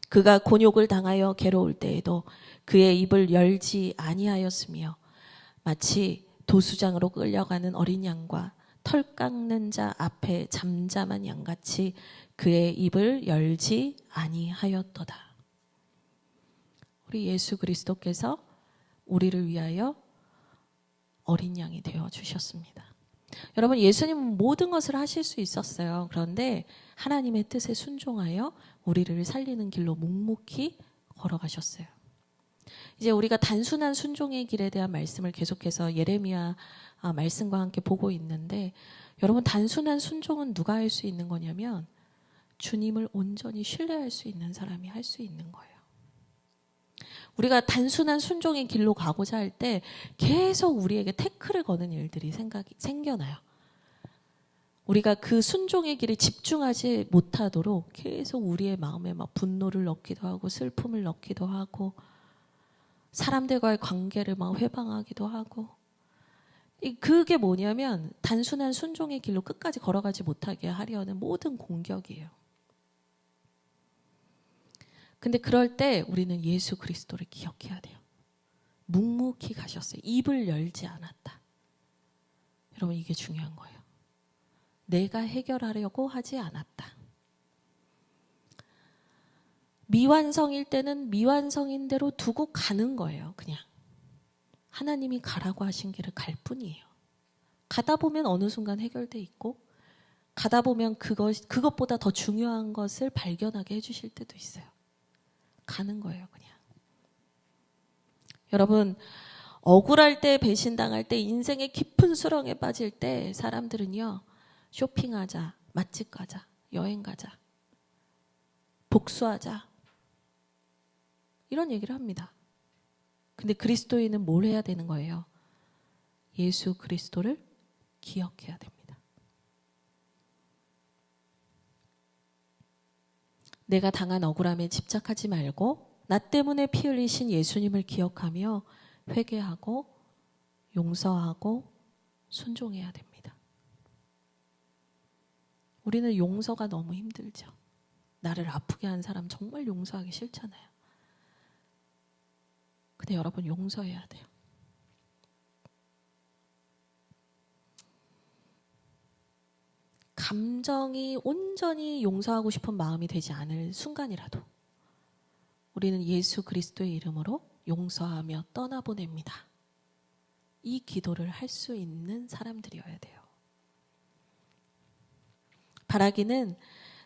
[SPEAKER 3] 그가 곤욕을 당하여 괴로울 때에도 그의 입을 열지 아니하였으며 마치 도수장으로 끌려가는 어린 양과 털 깎는 자 앞에 잠잠한 양같이 그의 입을 열지 아니하였도다. 우리 예수 그리스도께서 우리를 위하여 어린 양이 되어 주셨습니다. 여러분, 예수님은 모든 것을 하실 수 있었어요. 그런데 하나님의 뜻에 순종하여 우리를 살리는 길로 묵묵히 걸어가셨어요. 이제 우리가 단순한 순종의 길에 대한 말씀을 계속해서 예레미야 말씀과 함께 보고 있는데, 여러분, 단순한 순종은 누가 할 수 있는 거냐면 주님을 온전히 신뢰할 수 있는 사람이 할 수 있는 거예요. 우리가 단순한 순종의 길로 가고자 할 때 계속 우리에게 태클을 거는 일들이 생겨나요. 우리가 그 순종의 길에 집중하지 못하도록 계속 우리의 마음에 막 분노를 넣기도 하고 슬픔을 넣기도 하고 사람들과의 관계를 막 회방하기도 하고, 그게 뭐냐면 단순한 순종의 길로 끝까지 걸어가지 못하게 하려는 모든 공격이에요. 근데 그럴 때 우리는 예수 그리스도를 기억해야 돼요. 묵묵히 가셨어요. 입을 열지 않았다. 여러분, 이게 중요한 거예요. 내가 해결하려고 하지 않았다. 미완성일 때는 미완성인 대로 두고 가는 거예요. 그냥 하나님이 가라고 하신 길을 갈 뿐이에요. 가다 보면 어느 순간 해결돼 있고, 가다 보면 그것보다 더 중요한 것을 발견하게 해주실 때도 있어요. 가는 거예요, 그냥. 여러분, 억울할 때, 배신당할 때, 인생의 깊은 수렁에 빠질 때 사람들은요, 쇼핑하자, 맛집 가자, 여행 가자, 복수하자, 이런 얘기를 합니다. 근데 그리스도인은 뭘 해야 되는 거예요? 예수 그리스도를 기억해야 됩니다. 내가 당한 억울함에 집착하지 말고 나 때문에 피 흘리신 예수님을 기억하며 회개하고 용서하고 순종해야 됩니다. 우리는 용서가 너무 힘들죠. 나를 아프게 한 사람 정말 용서하기 싫잖아요. 근데 여러분, 용서해야 돼요. 감정이 온전히 용서하고 싶은 마음이 되지 않을 순간이라도 우리는 예수 그리스도의 이름으로 용서하며 떠나보냅니다. 이 기도를 할 수 있는 사람들이어야 돼요. 바라기는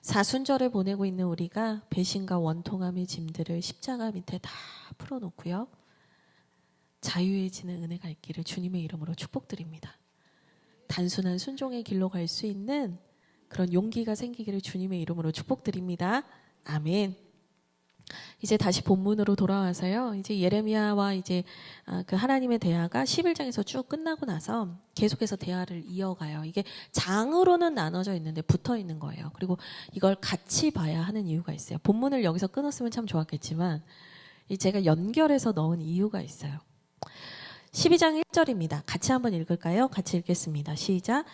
[SPEAKER 3] 사순절을 보내고 있는 우리가 배신과 원통함의 짐들을 십자가 밑에 다 풀어놓고요, 자유해지는 은혜가 있기를 주님의 이름으로 축복드립니다. 단순한 순종의 길로 갈 수 있는 그런 용기가 생기기를 주님의 이름으로 축복드립니다. 아멘. 이제 다시 본문으로 돌아와서요, 이제 예레미야와 이제 그 하나님의 대화가 11장에서 쭉 끝나고 나서 계속해서 대화를 이어가요. 이게 장으로는 나눠져 있는데 붙어 있는 거예요. 그리고 이걸 같이 봐야 하는 이유가 있어요. 본문을 여기서 끊었으면 참 좋았겠지만 제가 연결해서 넣은 이유가 있어요. 12장 1절입니다. 같이 한번 읽을까요? 같이 읽겠습니다. 시작.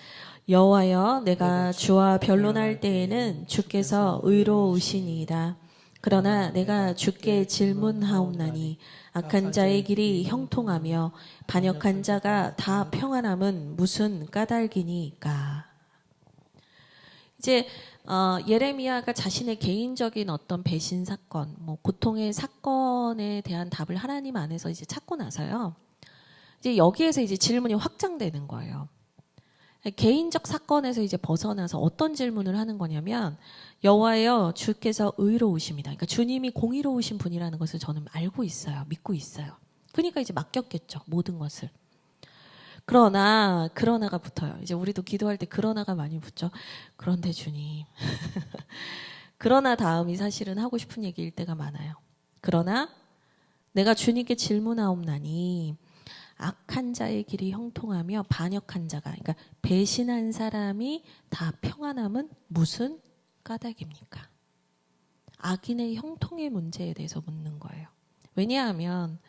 [SPEAKER 3] 여호와여 내가 주와 변론할 때에는 주께서 의로우시니이다. 그러나 내가 주께 질문하옵나니 악한 자의 길이 형통하며 반역한 자가 다 평안함은 무슨 까닭이니까. 이제 예레미야가 자신의 개인적인 어떤 배신 사건, 뭐 고통의 사건에 대한 답을 하나님 안에서 이제 찾고 나서요. 이제 여기에서 이제 질문이 확장되는 거예요. 개인적 사건에서 이제 벗어나서 어떤 질문을 하는 거냐면 여호와여 주께서 의로우십니다. 그러니까 주님이 공의로우신 분이라는 것을 저는 알고 있어요. 믿고 있어요. 그러니까 이제 맡겼겠죠. 모든 것을. 그러나가 붙어요. 이제 우리도 기도할 때 그러나가 많이 붙죠. 그런데 주님. 그러나 다음이 사실은 하고 싶은 얘기일 때가 많아요. 그러나 내가 주님께 질문하옵나니 악한 자의 길이 형통하며 반역한 자가, 그러니까 배신한 사람이 다 평안함은 무슨 까닭입니까? 악인의 형통의 문제에 대해서 묻는 거예요. 왜냐하면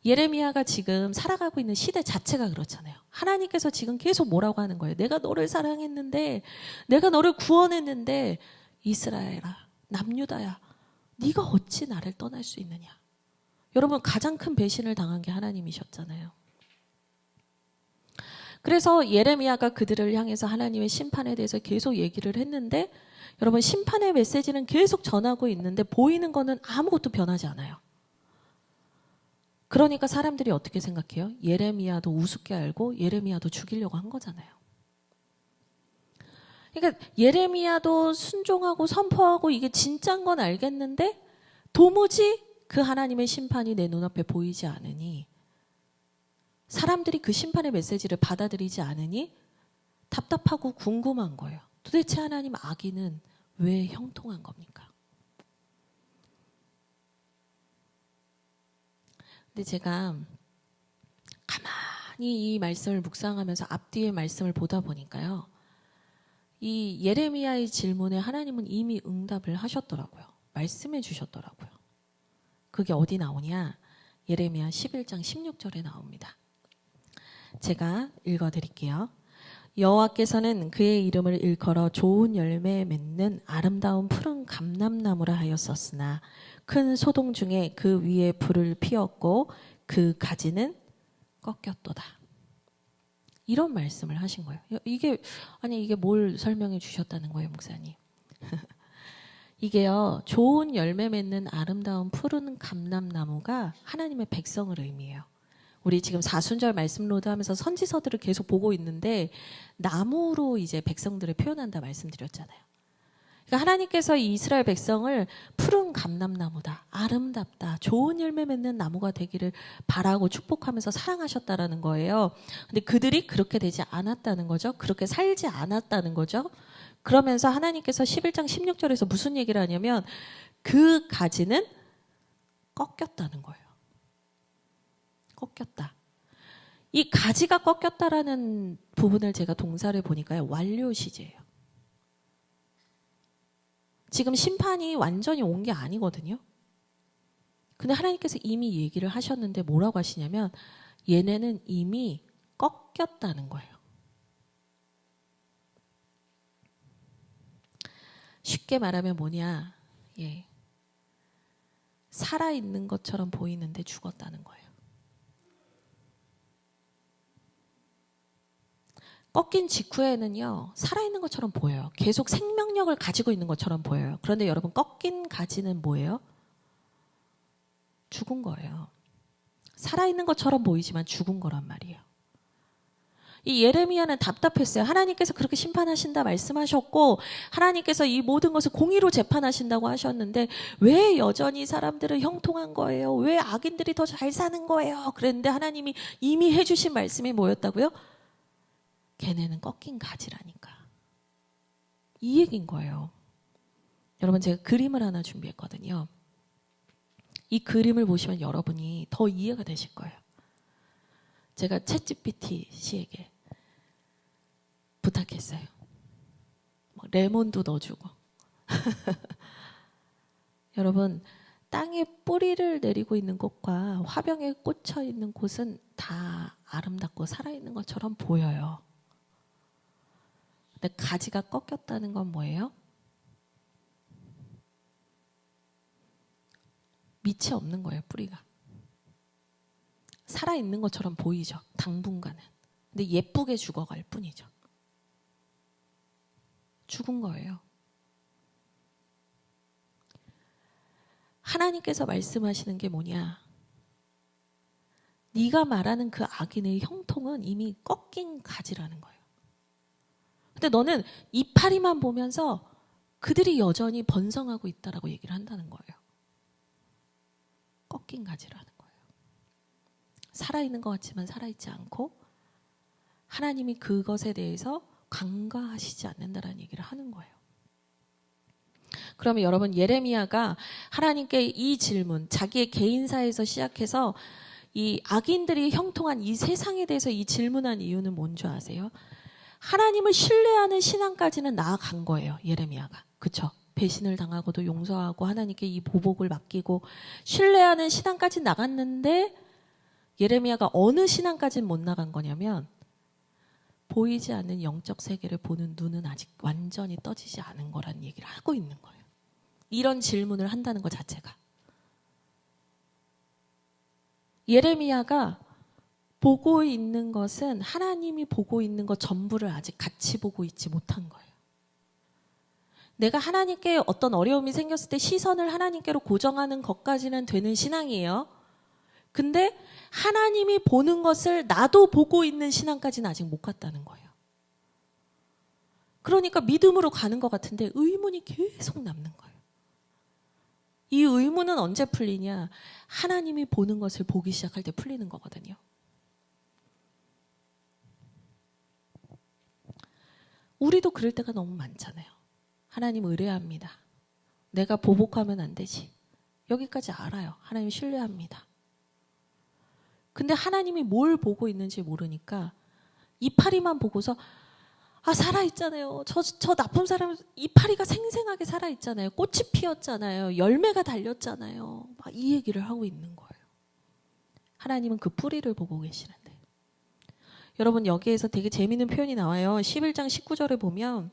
[SPEAKER 3] 예레미야가 지금 살아가고 있는 시대 자체가 그렇잖아요. 하나님께서 지금 계속 뭐라고 하는 거예요? 내가 너를 사랑했는데, 내가 너를 구원했는데, 이스라엘아, 남유다야, 네가 어찌 나를 떠날 수 있느냐? 여러분, 가장 큰 배신을 당한 게 하나님이셨잖아요. 그래서 예레미야가 그들을 향해서 하나님의 심판에 대해서 계속 얘기를 했는데, 여러분, 심판의 메시지는 계속 전하고 있는데 보이는 거는 아무것도 변하지 않아요. 그러니까 사람들이 어떻게 생각해요? 예레미야도 우습게 알고 예레미야도 죽이려고 한 거잖아요. 그러니까 예레미야도 순종하고 선포하고 이게 진짜인 건 알겠는데 도무지 그 하나님의 심판이 내 눈앞에 보이지 않으니, 사람들이 그 심판의 메시지를 받아들이지 않으니 답답하고 궁금한 거예요. 도대체 하나님 악인은 왜 형통한 겁니까? 근데 제가 가만히 이 말씀을 묵상하면서 앞뒤의 말씀을 보다 보니까요. 이 예레미야의 질문에 하나님은 이미 응답을 하셨더라고요. 말씀해 주셨더라고요. 그게 어디 나오냐? 예레미야 11장 16절에 나옵니다. 제가 읽어드릴게요. 여호와께서는 그의 이름을 일컬어 좋은 열매 맺는 아름다운 푸른 감람나무라 하였었으나 큰 소동 중에 그 위에 불을 피웠고 그 가지는 꺾였도다. 이런 말씀을 하신 거예요. 이게 뭘 설명해 주셨다는 거예요, 목사님? 이게요, 좋은 열매 맺는 아름다운 푸른 감람나무가 하나님의 백성을 의미해요. 우리 지금 사순절 말씀 로드 하면서 선지서들을 계속 보고 있는데 나무로 이제 백성들을 표현한다 말씀드렸잖아요. 그러니까 하나님께서 이 이스라엘 백성을 푸른 감람나무다, 아름답다, 좋은 열매 맺는 나무가 되기를 바라고 축복하면서 사랑하셨다라는 거예요. 근데 그들이 그렇게 되지 않았다는 거죠. 그렇게 살지 않았다는 거죠. 그러면서 하나님께서 11장 16절에서 무슨 얘기를 하냐면 그 가지는 꺾였다는 거예요. 꺾였다. 이 가지가 꺾였다라는 부분을 제가 동사를 보니까요, 완료 시제예요. 지금 심판이 완전히 온 게 아니거든요. 근데 하나님께서 이미 얘기를 하셨는데 뭐라고 하시냐면 얘네는 이미 꺾였다는 거예요. 쉽게 말하면 뭐냐? 살아있는 것처럼 보이는데 죽었다는 거예요. 꺾인 직후에는요, 살아있는 것처럼 보여요. 계속 생명력을 가지고 있는 것처럼 보여요. 그런데 여러분, 꺾인 가지는 뭐예요? 죽은 거예요. 살아있는 것처럼 보이지만 죽은 거란 말이에요. 이 예레미야는 답답했어요. 하나님께서 그렇게 심판하신다 말씀하셨고 하나님께서 이 모든 것을 공의로 재판하신다고 하셨는데 왜 여전히 사람들은 형통한 거예요? 왜 악인들이 더 잘 사는 거예요? 그랬는데 하나님이 이미 해주신 말씀이 뭐였다고요? 걔네는 꺾인 가지라니까. 이 얘기인 거예요. 여러분, 제가 그림을 하나 준비했거든요. 이 그림을 보시면 여러분이 더 이해가 되실 거예요. 제가 챗GPT 씨에게 부탁했어요. 레몬도 넣어주고. 여러분, 땅에 뿌리를 내리고 있는 곳과 화병에 꽂혀 있는 곳은 다 아름답고 살아있는 것처럼 보여요. 근데 가지가 꺾였다는 건 뭐예요? 밑이 없는 거예요, 뿌리가. 살아있는 것처럼 보이죠, 당분간은. 근데 예쁘게 죽어갈 뿐이죠. 죽은 거예요. 하나님께서 말씀하시는 게 뭐냐? 네가 말하는 그 악인의 형통은 이미 꺾인 가지라는 거예요. 근데 너는 이파리만 보면서 그들이 여전히 번성하고 있다라고 얘기를 한다는 거예요. 꺾인 가지라는 거예요. 살아있는 것 같지만 살아있지 않고 하나님이 그것에 대해서 간과하시지 않는다라는 얘기를 하는 거예요. 그러면 여러분, 예레미야가 하나님께 이 질문, 자기의 개인사에서 시작해서 이 악인들이 형통한 이 세상에 대해서 이 질문한 이유는 뭔지 아세요? 하나님을 신뢰하는 신앙까지는 나아간 거예요, 예레미야가. 그렇죠? 배신을 당하고도 용서하고 하나님께 이 보복을 맡기고 신뢰하는 신앙까지 나갔는데 예레미야가 어느 신앙까지는 못 나간 거냐면 보이지 않는 영적 세계를 보는 눈은 아직 완전히 떠지지 않은 거라는 얘기를 하고 있는 거예요. 이런 질문을 한다는 것 자체가. 예레미야가 보고 있는 것은 하나님이 보고 있는 것 전부를 아직 같이 보고 있지 못한 거예요. 내가 하나님께 어떤 어려움이 생겼을 때 시선을 하나님께로 고정하는 것까지는 되는 신앙이에요. 근데 하나님이 보는 것을 나도 보고 있는 신앙까지는 아직 못 갔다는 거예요. 그러니까 믿음으로 가는 것 같은데 의문이 계속 남는 거예요. 이 의문은 언제 풀리냐? 하나님이 보는 것을 보기 시작할 때 풀리는 거거든요. 우리도 그럴 때가 너무 많잖아요. 하나님 의뢰합니다. 내가 보복하면 안 되지. 여기까지 알아요. 하나님 신뢰합니다. 근데 하나님이 뭘 보고 있는지 모르니까 이파리만 보고서 살아있잖아요. 저 나쁜 사람 이파리가 생생하게 살아있잖아요. 꽃이 피었잖아요. 열매가 달렸잖아요. 막 이 얘기를 하고 있는 거예요. 하나님은 그 뿌리를 보고 계시는데. 여러분, 여기에서 되게 재미있는 표현이 나와요. 11장 19절을 보면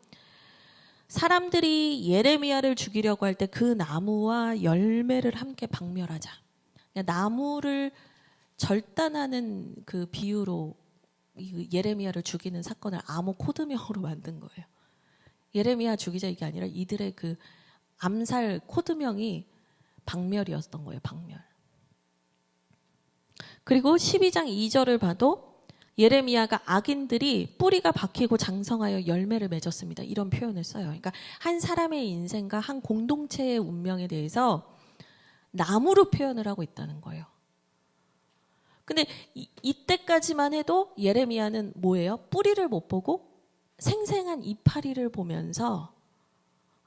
[SPEAKER 3] 사람들이 예레미야를 죽이려고 할 때 그 나무와 열매를 함께 박멸하자. 그러니까 나무를 절단하는 그 비유로 이 예레미야를 죽이는 사건을 암호 코드명으로 만든 거예요. 예레미야 죽이자 이게 아니라 이들의 그 암살 코드명이 박멸이었던 거예요. 박멸. 그리고 12장 2절을 봐도 예레미야가 악인들이 뿌리가 박히고 장성하여 열매를 맺었습니다. 이런 표현을 써요. 그러니까 한 사람의 인생과 한 공동체의 운명에 대해서 나무로 표현을 하고 있다는 거예요. 근데 이때까지만 해도 예레미야는 뭐예요? 뿌리를 못 보고 생생한 이파리를 보면서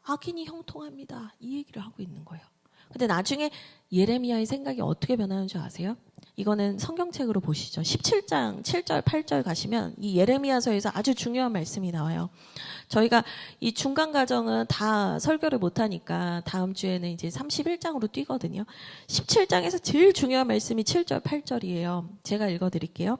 [SPEAKER 3] 악인이 형통합니다. 이 얘기를 하고 있는 거예요. 근데 나중에 예레미야의 생각이 어떻게 변하는 줄 아세요? 이거는 성경책으로 보시죠. 17장 7절 8절 가시면 이 예레미야서에서 아주 중요한 말씀이 나와요. 저희가 이 중간 과정은 다 설교를 못하니까 다음 주에는 이제 31장으로 뛰거든요. 17장에서 제일 중요한 말씀이 7절 8절이에요. 제가 읽어드릴게요.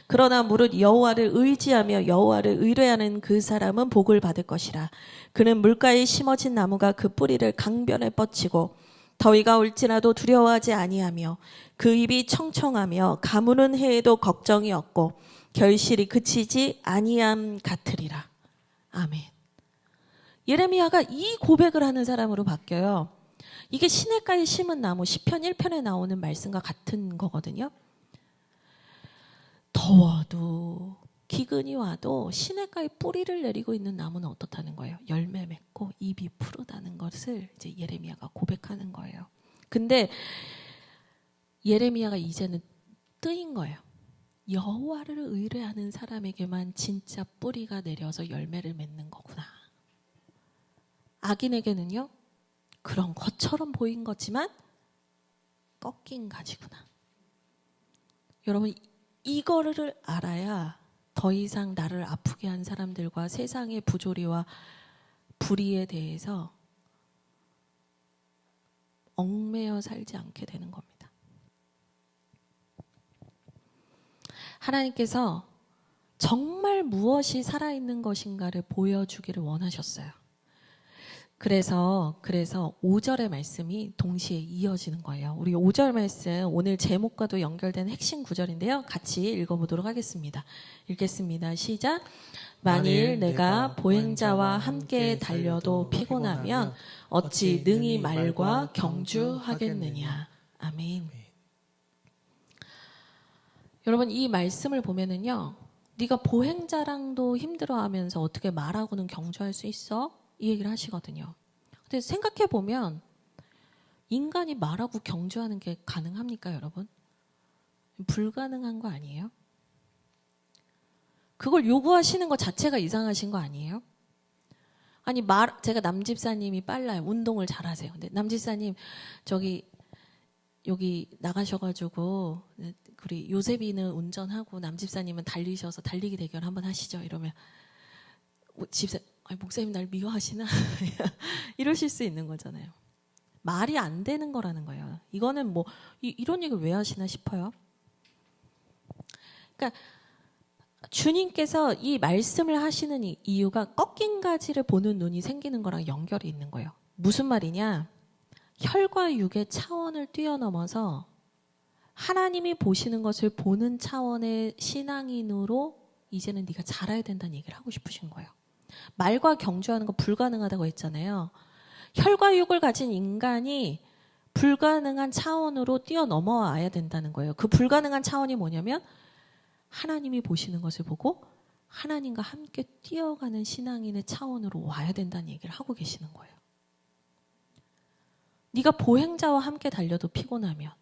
[SPEAKER 3] 그러나 무릇 여호와를 의지하며 여호와를 의뢰하는 그 사람은 복을 받을 것이라. 그는 물가에 심어진 나무가 그 뿌리를 강변에 뻗치고 더위가 올지라도 두려워하지 아니하며 그 입이 청청하며 가무는 해에도 걱정이 없고 결실이 그치지 아니함 같으리라. 아멘. 예레미야가 이 고백을 하는 사람으로 바뀌어요. 이게 시냇가에 심은 나무 시편 1편에 나오는 말씀과 같은 거거든요. 더워도 기근이 와도 시냇가에 뿌리를 내리고 있는 나무는 어떻다는 거예요? 열매 맺고 잎이 푸르다는 것을 이제 예레미야가 고백하는 거예요. 근데 예레미야가 이제는 뜨인 거예요. 여호와를 의뢰하는 사람에게만 진짜 뿌리가 내려서 열매를 맺는 거구나. 악인에게는요, 그런 것처럼 보인 거지만 꺾인 가지구나. 여러분, 이거를 알아야 더 이상 나를 아프게 한 사람들과 세상의 부조리와 불의에 대해서 얽매여 살지 않게 되는 겁니다. 하나님께서 정말 무엇이 살아있는 것인가를 보여주기를 원하셨어요. 그래서 5절의 말씀이 동시에 이어지는 거예요. 우리 5절 말씀 오늘 제목과도 연결되는 핵심 구절인데요. 같이 읽어보도록 하겠습니다. 읽겠습니다. 시작. 만일 내가 보행자와 함께 달려도 피곤하면 어찌 능히 말과 경주하겠느냐. 아멘. 여러분 이 말씀을 보면은요. 네가 보행자랑도 힘들어하면서 어떻게 말하고는 경주할 수 있어? 이 얘기를 하시거든요. 근데 생각해 보면 인간이 말하고 경주하는 게 가능합니까, 여러분? 불가능한 거 아니에요? 그걸 요구하시는 것 자체가 이상하신 거 아니에요? 아니 제가 남집사님이 빨라요. 운동을 잘하세요. 근데 남집사님 여기 나가셔가지고 우리 요셉이는 운전하고 남집사님은 달리셔서 달리기 대결 한번 하시죠. 이러면 목사님 날 미워하시나? 이러실 수 있는 거잖아요. 말이 안 되는 거라는 거예요. 이거는 뭐 이런 얘기를 왜 하시나 싶어요. 그러니까 주님께서 이 말씀을 하시는 이유가 꺾인 가지를 보는 눈이 생기는 거랑 연결이 있는 거예요. 무슨 말이냐? 혈과 육의 차원을 뛰어넘어서 하나님이 보시는 것을 보는 차원의 신앙인으로 이제는 네가 자라야 된다는 얘기를 하고 싶으신 거예요. 말과 경주하는 거 불가능하다고 했잖아요. 혈과 육을 가진 인간이 불가능한 차원으로 뛰어넘어와야 된다는 거예요. 그 불가능한 차원이 뭐냐면 하나님이 보시는 것을 보고 하나님과 함께 뛰어가는 신앙인의 차원으로 와야 된다는 얘기를 하고 계시는 거예요. 네가 보행자와 함께 달려도 피곤하면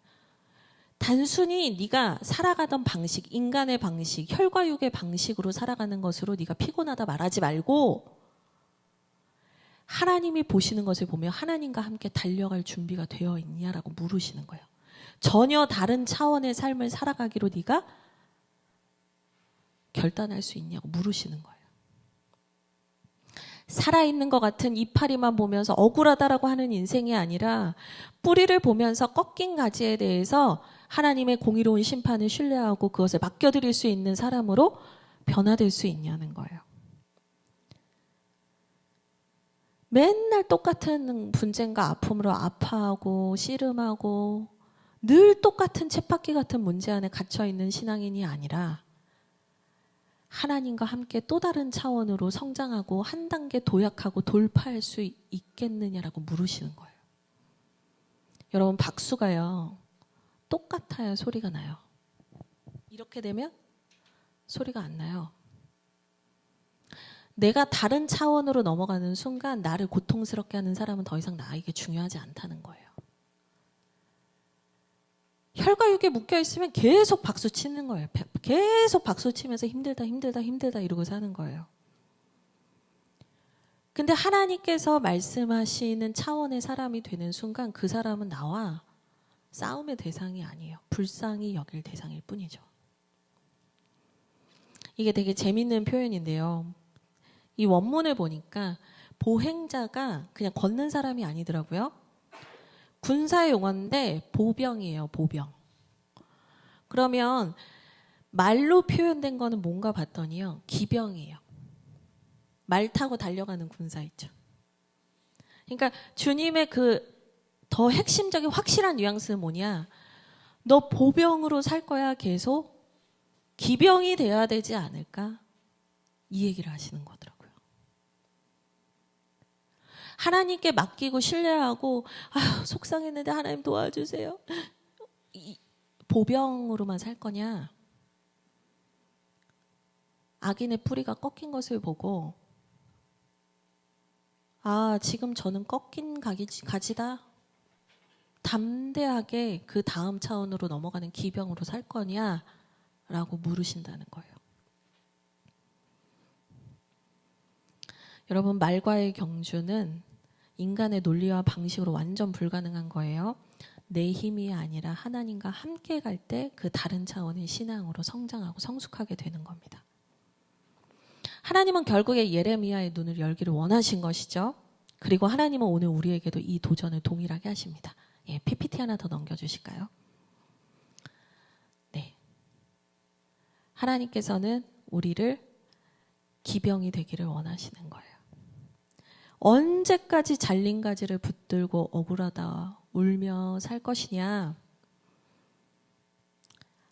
[SPEAKER 3] 단순히 네가 살아가던 방식, 인간의 방식, 혈과 육의 방식으로 살아가는 것으로 네가 피곤하다 말하지 말고 하나님이 보시는 것을 보며 하나님과 함께 달려갈 준비가 되어 있냐라고 물으시는 거예요. 전혀 다른 차원의 삶을 살아가기로 네가 결단할 수 있냐고 물으시는 거예요. 살아있는 것 같은 이파리만 보면서 억울하다라고 하는 인생이 아니라 뿌리를 보면서 꺾인 가지에 대해서 하나님의 공의로운 심판을 신뢰하고 그것을 맡겨드릴 수 있는 사람으로 변화될 수 있냐는 거예요. 맨날 똑같은 분쟁과 아픔으로 아파하고 씨름하고 늘 똑같은 쳇바퀴 같은 문제 안에 갇혀있는 신앙인이 아니라 하나님과 함께 또 다른 차원으로 성장하고 한 단계 도약하고 돌파할 수 있겠느냐라고 물으시는 거예요. 여러분 박수가요. 똑같아야 소리가 나요. 이렇게 되면 소리가 안 나요. 내가 다른 차원으로 넘어가는 순간 나를 고통스럽게 하는 사람은 더 이상 나에게 중요하지 않다는 거예요. 혈과 육에 묶여 있으면 계속 박수 치는 거예요. 계속 박수 치면서 힘들다 이러고 사는 거예요. 근데 하나님께서 말씀하시는 차원의 사람이 되는 순간 그 사람은 나와 싸움의 대상이 아니에요. 불쌍히 여길 대상일 뿐이죠. 이게 되게 재밌는 표현인데요. 이 원문을 보니까 보행자가 그냥 걷는 사람이 아니더라고요. 군사의 용어인데 보병이에요. 보병. 그러면 말로 표현된 거는 뭔가 봤더니요. 기병이에요. 말 타고 달려가는 군사 있죠. 그러니까 주님의 그 더 핵심적인 확실한 뉘앙스는 뭐냐. 너 보병으로 살 거야 계속? 기병이 돼야 되지 않을까? 이 얘기를 하시는 거더라고요. 하나님께 맡기고 신뢰하고 속상했는데 하나님 도와주세요. 보병으로만 살 거냐? 악인의 뿌리가 꺾인 것을 보고 지금 저는 꺾인 가지다. 담대하게 그 다음 차원으로 넘어가는 기병으로 살 거냐? 라고 물으신다는 거예요. 여러분 말과의 경주는 인간의 논리와 방식으로 완전 불가능한 거예요. 내 힘이 아니라 하나님과 함께 갈 때 그 다른 차원의 신앙으로 성장하고 성숙하게 되는 겁니다. 하나님은 결국에 예레미야의 눈을 열기를 원하신 것이죠. 그리고 하나님은 오늘 우리에게도 이 도전을 동일하게 하십니다. 예, PPT 하나 더 넘겨주실까요? 네. 하나님께서는 우리를 기병이 되기를 원하시는 거예요. 언제까지 잘린 가지를 붙들고 억울하다 울며 살 것이냐?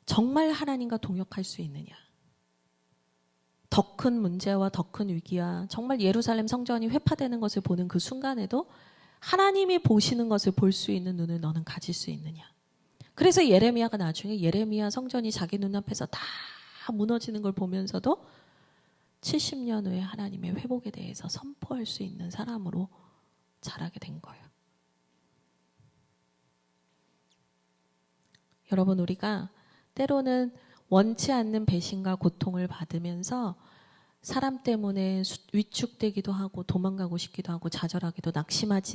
[SPEAKER 3] 정말 하나님과 동역할 수 있느냐? 더 큰 문제와 더 큰 위기와 정말 예루살렘 성전이 회파되는 것을 보는 그 순간에도 하나님이 보시는 것을 볼 수 있는 눈을 너는 가질 수 있느냐? 그래서 예레미야가 나중에 예레미야 성전이 자기 눈앞에서 다 무너지는 걸 보면서도 70년 후에 하나님의 회복에 대해서 선포할 수 있는 사람으로 자라게 된 거예요. 여러분, 우리가 때로는 원치 않는 배신과 고통을 받으면서 사람 때문에 위축되기도 하고 도망가고 싶기도 하고 좌절하기도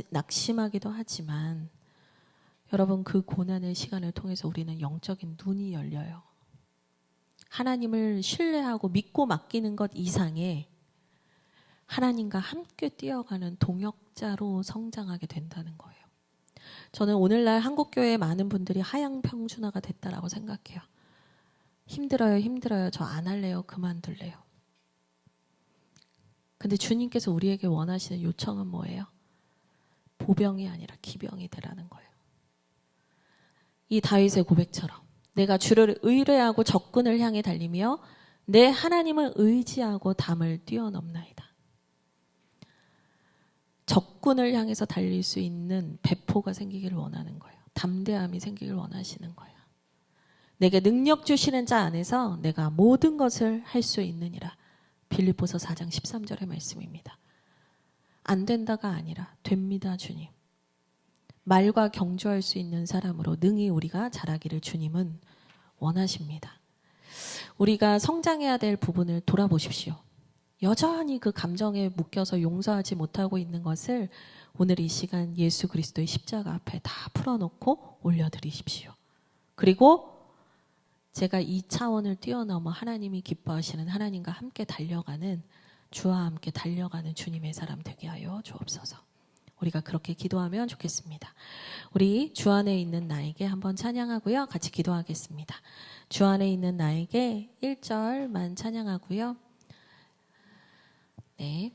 [SPEAKER 3] 낙심하기도 하지만 여러분, 그 고난의 시간을 통해서 우리는 영적인 눈이 열려요. 하나님을 신뢰하고 믿고 맡기는 것 이상의 하나님과 함께 뛰어가는 동역자로 성장하게 된다는 거예요. 저는 오늘날 한국교회의 많은 분들이 하향평준화가 됐다라고 생각해요. 힘들어요. 저 안 할래요. 그만둘래요. 근데 주님께서 우리에게 원하시는 요청은 뭐예요? 보병이 아니라 기병이 되라는 거예요. 이 다윗의 고백처럼 내가 주를 의뢰하고 적군을 향해 달리며 내 하나님을 의지하고 담을 뛰어넘나이다. 적군을 향해서 달릴 수 있는 배포가 생기기를 원하는 거예요. 담대함이 생기기를 원하시는 거예요. 내게 능력 주시는 자 안에서 내가 모든 것을 할 수 있느니라. 빌립보서 4장 13절의 말씀입니다. 안 된다가 아니라 됩니다, 주님. 말과 경주할 수 있는 사람으로 능히 우리가 자라기를 주님은 원하십니다. 우리가 성장해야 될 부분을 돌아보십시오. 여전히 그 감정에 묶여서 용서하지 못하고 있는 것을 오늘 이 시간 예수 그리스도의 십자가 앞에 다 풀어놓고 올려드리십시오. 그리고 제가 이 차원을 뛰어넘어 하나님이 기뻐하시는 하나님과 함께 달려가는 주와 함께 달려가는 주님의 사람 되게 하여 주옵소서. 우리가 그렇게 기도하면 좋겠습니다. 우리 주 안에 있는 나에게 한번 찬양하고요. 같이 기도하겠습니다. 주 안에 있는 나에게 1절만 찬양하고요. 네.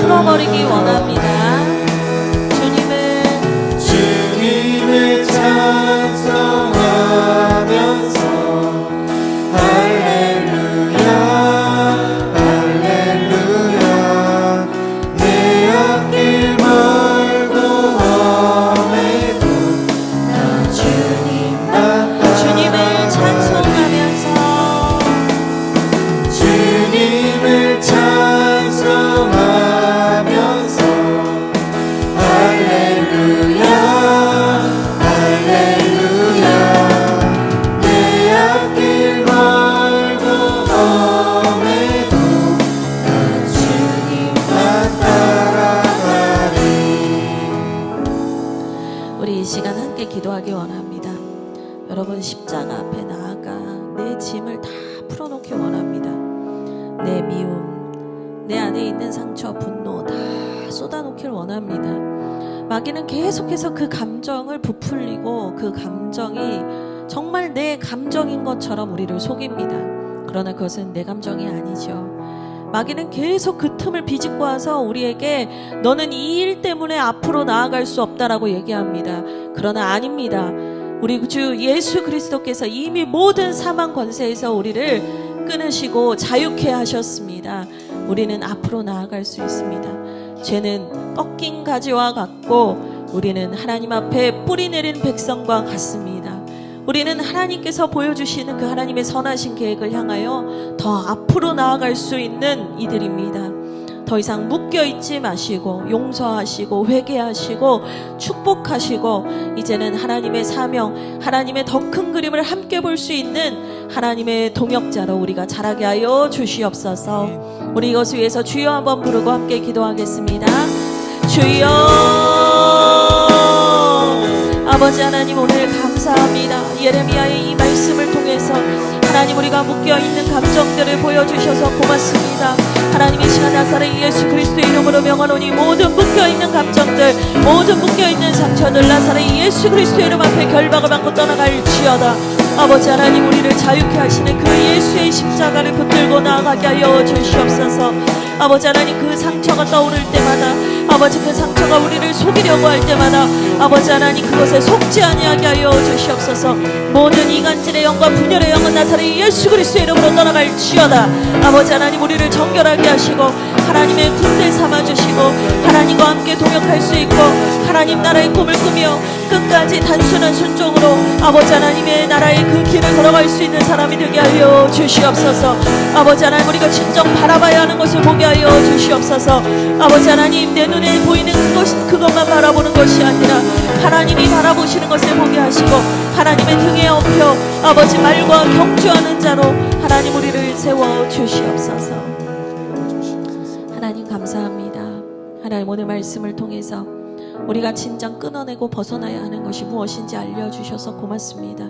[SPEAKER 3] 풀어버리기 원합니다.
[SPEAKER 2] 주님을 찬송하면서 할렐루야 할렐루야 내 앞길 멀고 험해도 나 주님만
[SPEAKER 3] 주님을 찬송하면서
[SPEAKER 2] 주님을 찬송하면서
[SPEAKER 3] 기도하기 원합니다. 여러분, 십자가 앞에 나아가 내 짐을 다 풀어놓기 원합니다. 내 미움, 내 안에 있는 상처, 분노 다 쏟아놓기를 원합니다. 마귀는 계속해서 그 감정을 부풀리고 그 감정이 정말 내 감정인 것처럼 우리를 속입니다. 그러나 그것은 내 감정이 아니죠. 마귀는 계속 그 틈을 비집고 와서 우리에게 너는 이 일 때문에 앞으로 나아갈 수 없다라고 얘기합니다. 그러나 아닙니다. 우리 주 예수 그리스도께서 이미 모든 사망 권세에서 우리를 끊으시고 자유케 하셨습니다. 우리는 앞으로 나아갈 수 있습니다. 죄는 꺾인 가지와 같고 우리는 하나님 앞에 뿌리 내린 백성과 같습니다. 우리는 하나님께서 보여주시는 그 하나님의 선하신 계획을 향하여 더 앞으로 나아갈 수 있는 이들입니다. 더 이상 묶여있지 마시고 용서하시고 회개하시고 축복하시고 이제는 하나님의 사명, 하나님의 더 큰 그림을 함께 볼 수 있는 하나님의 동역자로 우리가 자라게 하여 주시옵소서. 우리 이것을 위해서 주여 한번 부르고 함께 기도하겠습니다. 주여, 아버지 하나님 오늘 감사합니다. 예레미야의 이 말씀을 통해서 하나님 우리가 묶여있는 감정들을 보여주셔서 고맙습니다. 하나님 이 시간 나사렛 예수 그리스도의 이름으로 명하노니 모든 묶여있는 감정들, 모든 묶여있는 상처들 나사렛 예수 그리스도의 이름 앞에 결박을 받고 떠나갈지어다. 아버지 하나님 우리를 자유케 하시는 그 예수의 십자가를 붙들고 나아가게 하여 주시옵소서. 아버지 하나님 그 상처가 떠오를 때마다, 아버지 그 상처가 우리를 속이려고 할 때마다 아버지 하나님 그것에 속지 아니하게 하여 주시옵소서. 모든 이간질의 영과 분열의 영은 나사렛 예수 그리스도의 이름으로 떠나갈지어다. 아버지 하나님 우리를 정결하게 하시고 하나님의 군대 삼아주시고 하나님과 함께 동역할 수 있고 하나님 나라의 꿈을 꾸며 끝까지 단순한 순종으로 아버지 하나님의 나라의 그 길을 걸어갈 수 있는 사람이 되게 하여 주시옵소서. 아버지 하나님 우리가 진정 바라봐야 하는 것을 보게 하여 주시옵소서. 아버지 하나님 내 눈에 보이는 그것만 바라보는 것이 아니라 하나님이 바라보시는 것을 보게 하시고 하나님의 등에 엎여 아버지 말과 경주하는 자로 하나님 우리를 세워 주시옵소서. 하나님 감사합니다. 하나님 오늘 말씀을 통해서 우리가 진정 끊어내고 벗어나야 하는 것이 무엇인지 알려주셔서 고맙습니다.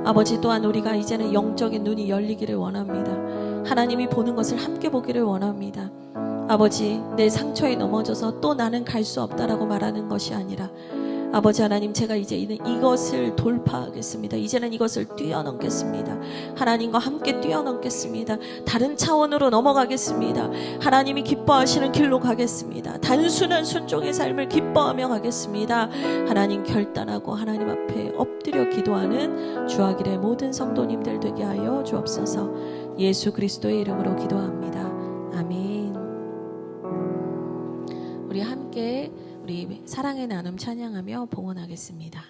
[SPEAKER 3] 아버지 또한 우리가 이제는 영적인 눈이 열리기를 원합니다. 하나님이 보는 것을 함께 보기를 원합니다. 아버지 내 상처에 넘어져서 또 나는 갈 수 없다라고 말하는 것이 아니라 아버지 하나님 제가 이제 이것을 돌파하겠습니다. 이제는 이것을 뛰어넘겠습니다. 하나님과 함께 뛰어넘겠습니다. 다른 차원으로 넘어가겠습니다. 하나님이 기뻐하시는 길로 가겠습니다. 단순한 순종의 삶을 기뻐하며 가겠습니다. 하나님 결단하고 하나님 앞에 엎드려 기도하는 주하길의 모든 성도님들 되게 하여 주옵소서. 예수 그리스도의 이름으로 기도합니다. 아멘. 우리 함께 우리 사랑의 나눔 찬양하며 봉헌하겠습니다.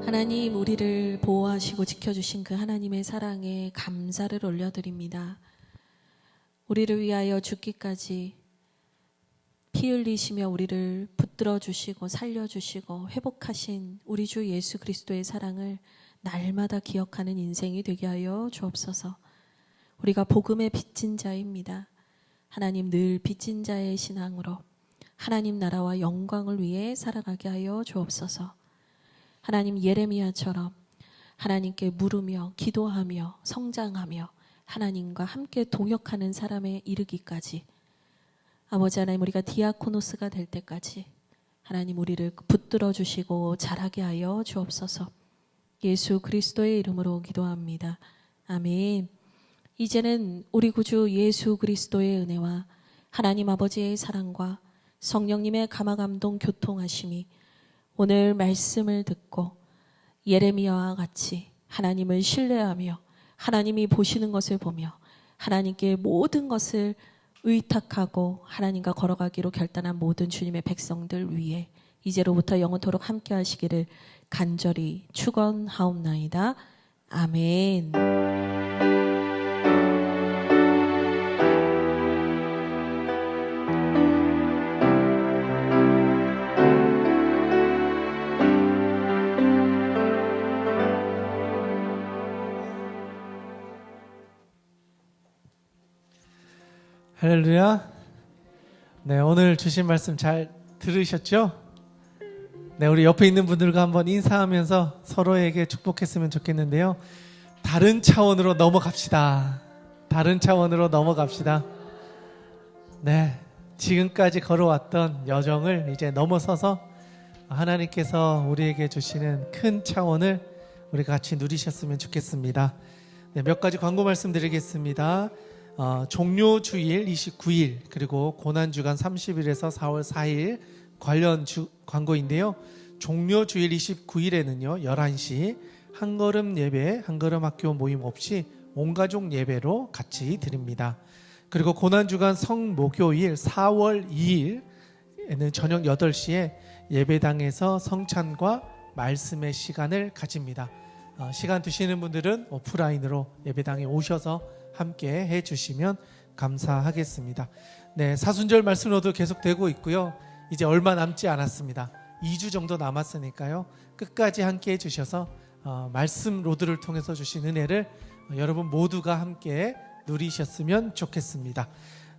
[SPEAKER 3] 하나님 우리를 보호하시고 지켜주신 그 하나님의 사랑에 감사를 올려드립니다. 우리를 위하여 죽기까지 피 흘리시며 우리를 붙들어 주시고 살려주시고 회복하신 우리 주 예수 그리스도의 사랑을 날마다 기억하는 인생이 되게 하여 주옵소서. 우리가 복음의 빚진 자입니다. 하나님 늘 빚진 자의 신앙으로 하나님 나라와 영광을 위해 살아가게 하여 주옵소서. 하나님 예레미야처럼 하나님께 물으며 기도하며 성장하며 하나님과 함께 동역하는 사람에 이르기까지 아버지 하나님 우리가 디아코노스가 될 때까지 하나님 우리를 붙들어 주시고 자라게 하여 주옵소서. 예수 그리스도의 이름으로 기도합니다. 아멘. 이제는 우리 구주 예수 그리스도의 은혜와 하나님 아버지의 사랑과 성령님의 감화감동 교통하심이 오늘 말씀을 듣고 예레미야와 같이 하나님을 신뢰하며 하나님이 보시는 것을 보며 하나님께 모든 것을 의탁하고 하나님과 걸어가기로 결단한 모든 주님의 백성들 위해 이제로부터 영원토록 함께 하시기를 간절히 축원하옵나이다. 아멘.
[SPEAKER 1] 할렐루야. 네, 오늘 주신 말씀 잘 들으셨죠? 네, 우리 옆에 있는 분들과 한번 인사하면서 서로에게 축복했으면 좋겠는데요. 다른 차원으로 넘어갑시다. 다른 차원으로 넘어갑시다. 네, 지금까지 걸어왔던 여정을 이제 넘어서서 하나님께서 우리에게 주시는 큰 차원을 우리 같이 누리셨으면 좋겠습니다. 네, 몇 가지 광고 말씀드리겠습니다. 종료주일 29일 그리고 고난주간 30일에서 4월 4일 관련 광고인데요. 종료주일 29일에는요 11시 한걸음 예배, 한걸음 학교 모임 없이 온가족 예배로 같이 드립니다. 그리고 고난주간 성목요일 4월 2일에는 저녁 8시에 예배당에서 성찬과 말씀의 시간을 가집니다. 시간 되시는 분들은 오프라인으로 예배당에 오셔서 함께 해주시면 감사하겠습니다. 네, 사순절 말씀 로드 계속되고 있고요. 이제 얼마 남지 않았습니다. 2주 정도 남았으니까요. 끝까지 함께 해주셔서 말씀 로드를 통해서 주신 은혜를 여러분 모두가 함께 누리셨으면 좋겠습니다.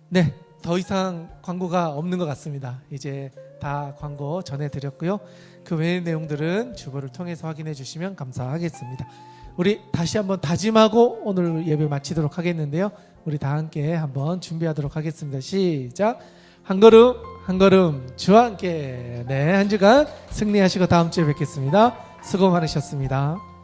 [SPEAKER 1] 네, 더 이상 광고가 없는 것 같습니다. 이제 다 광고 전해드렸고요. 그 외의 내용들은 주보를 통해서 확인해 주시면 감사하겠습니다. 우리 다시 한번 다짐하고 오늘 예배 마치도록 하겠는데요. 우리 다 함께 한번 준비하도록 하겠습니다. 시작. 한 걸음 한 걸음 주와 함께. 네, 한 주간 승리하시고 다음 주에 뵙겠습니다. 수고 많으셨습니다.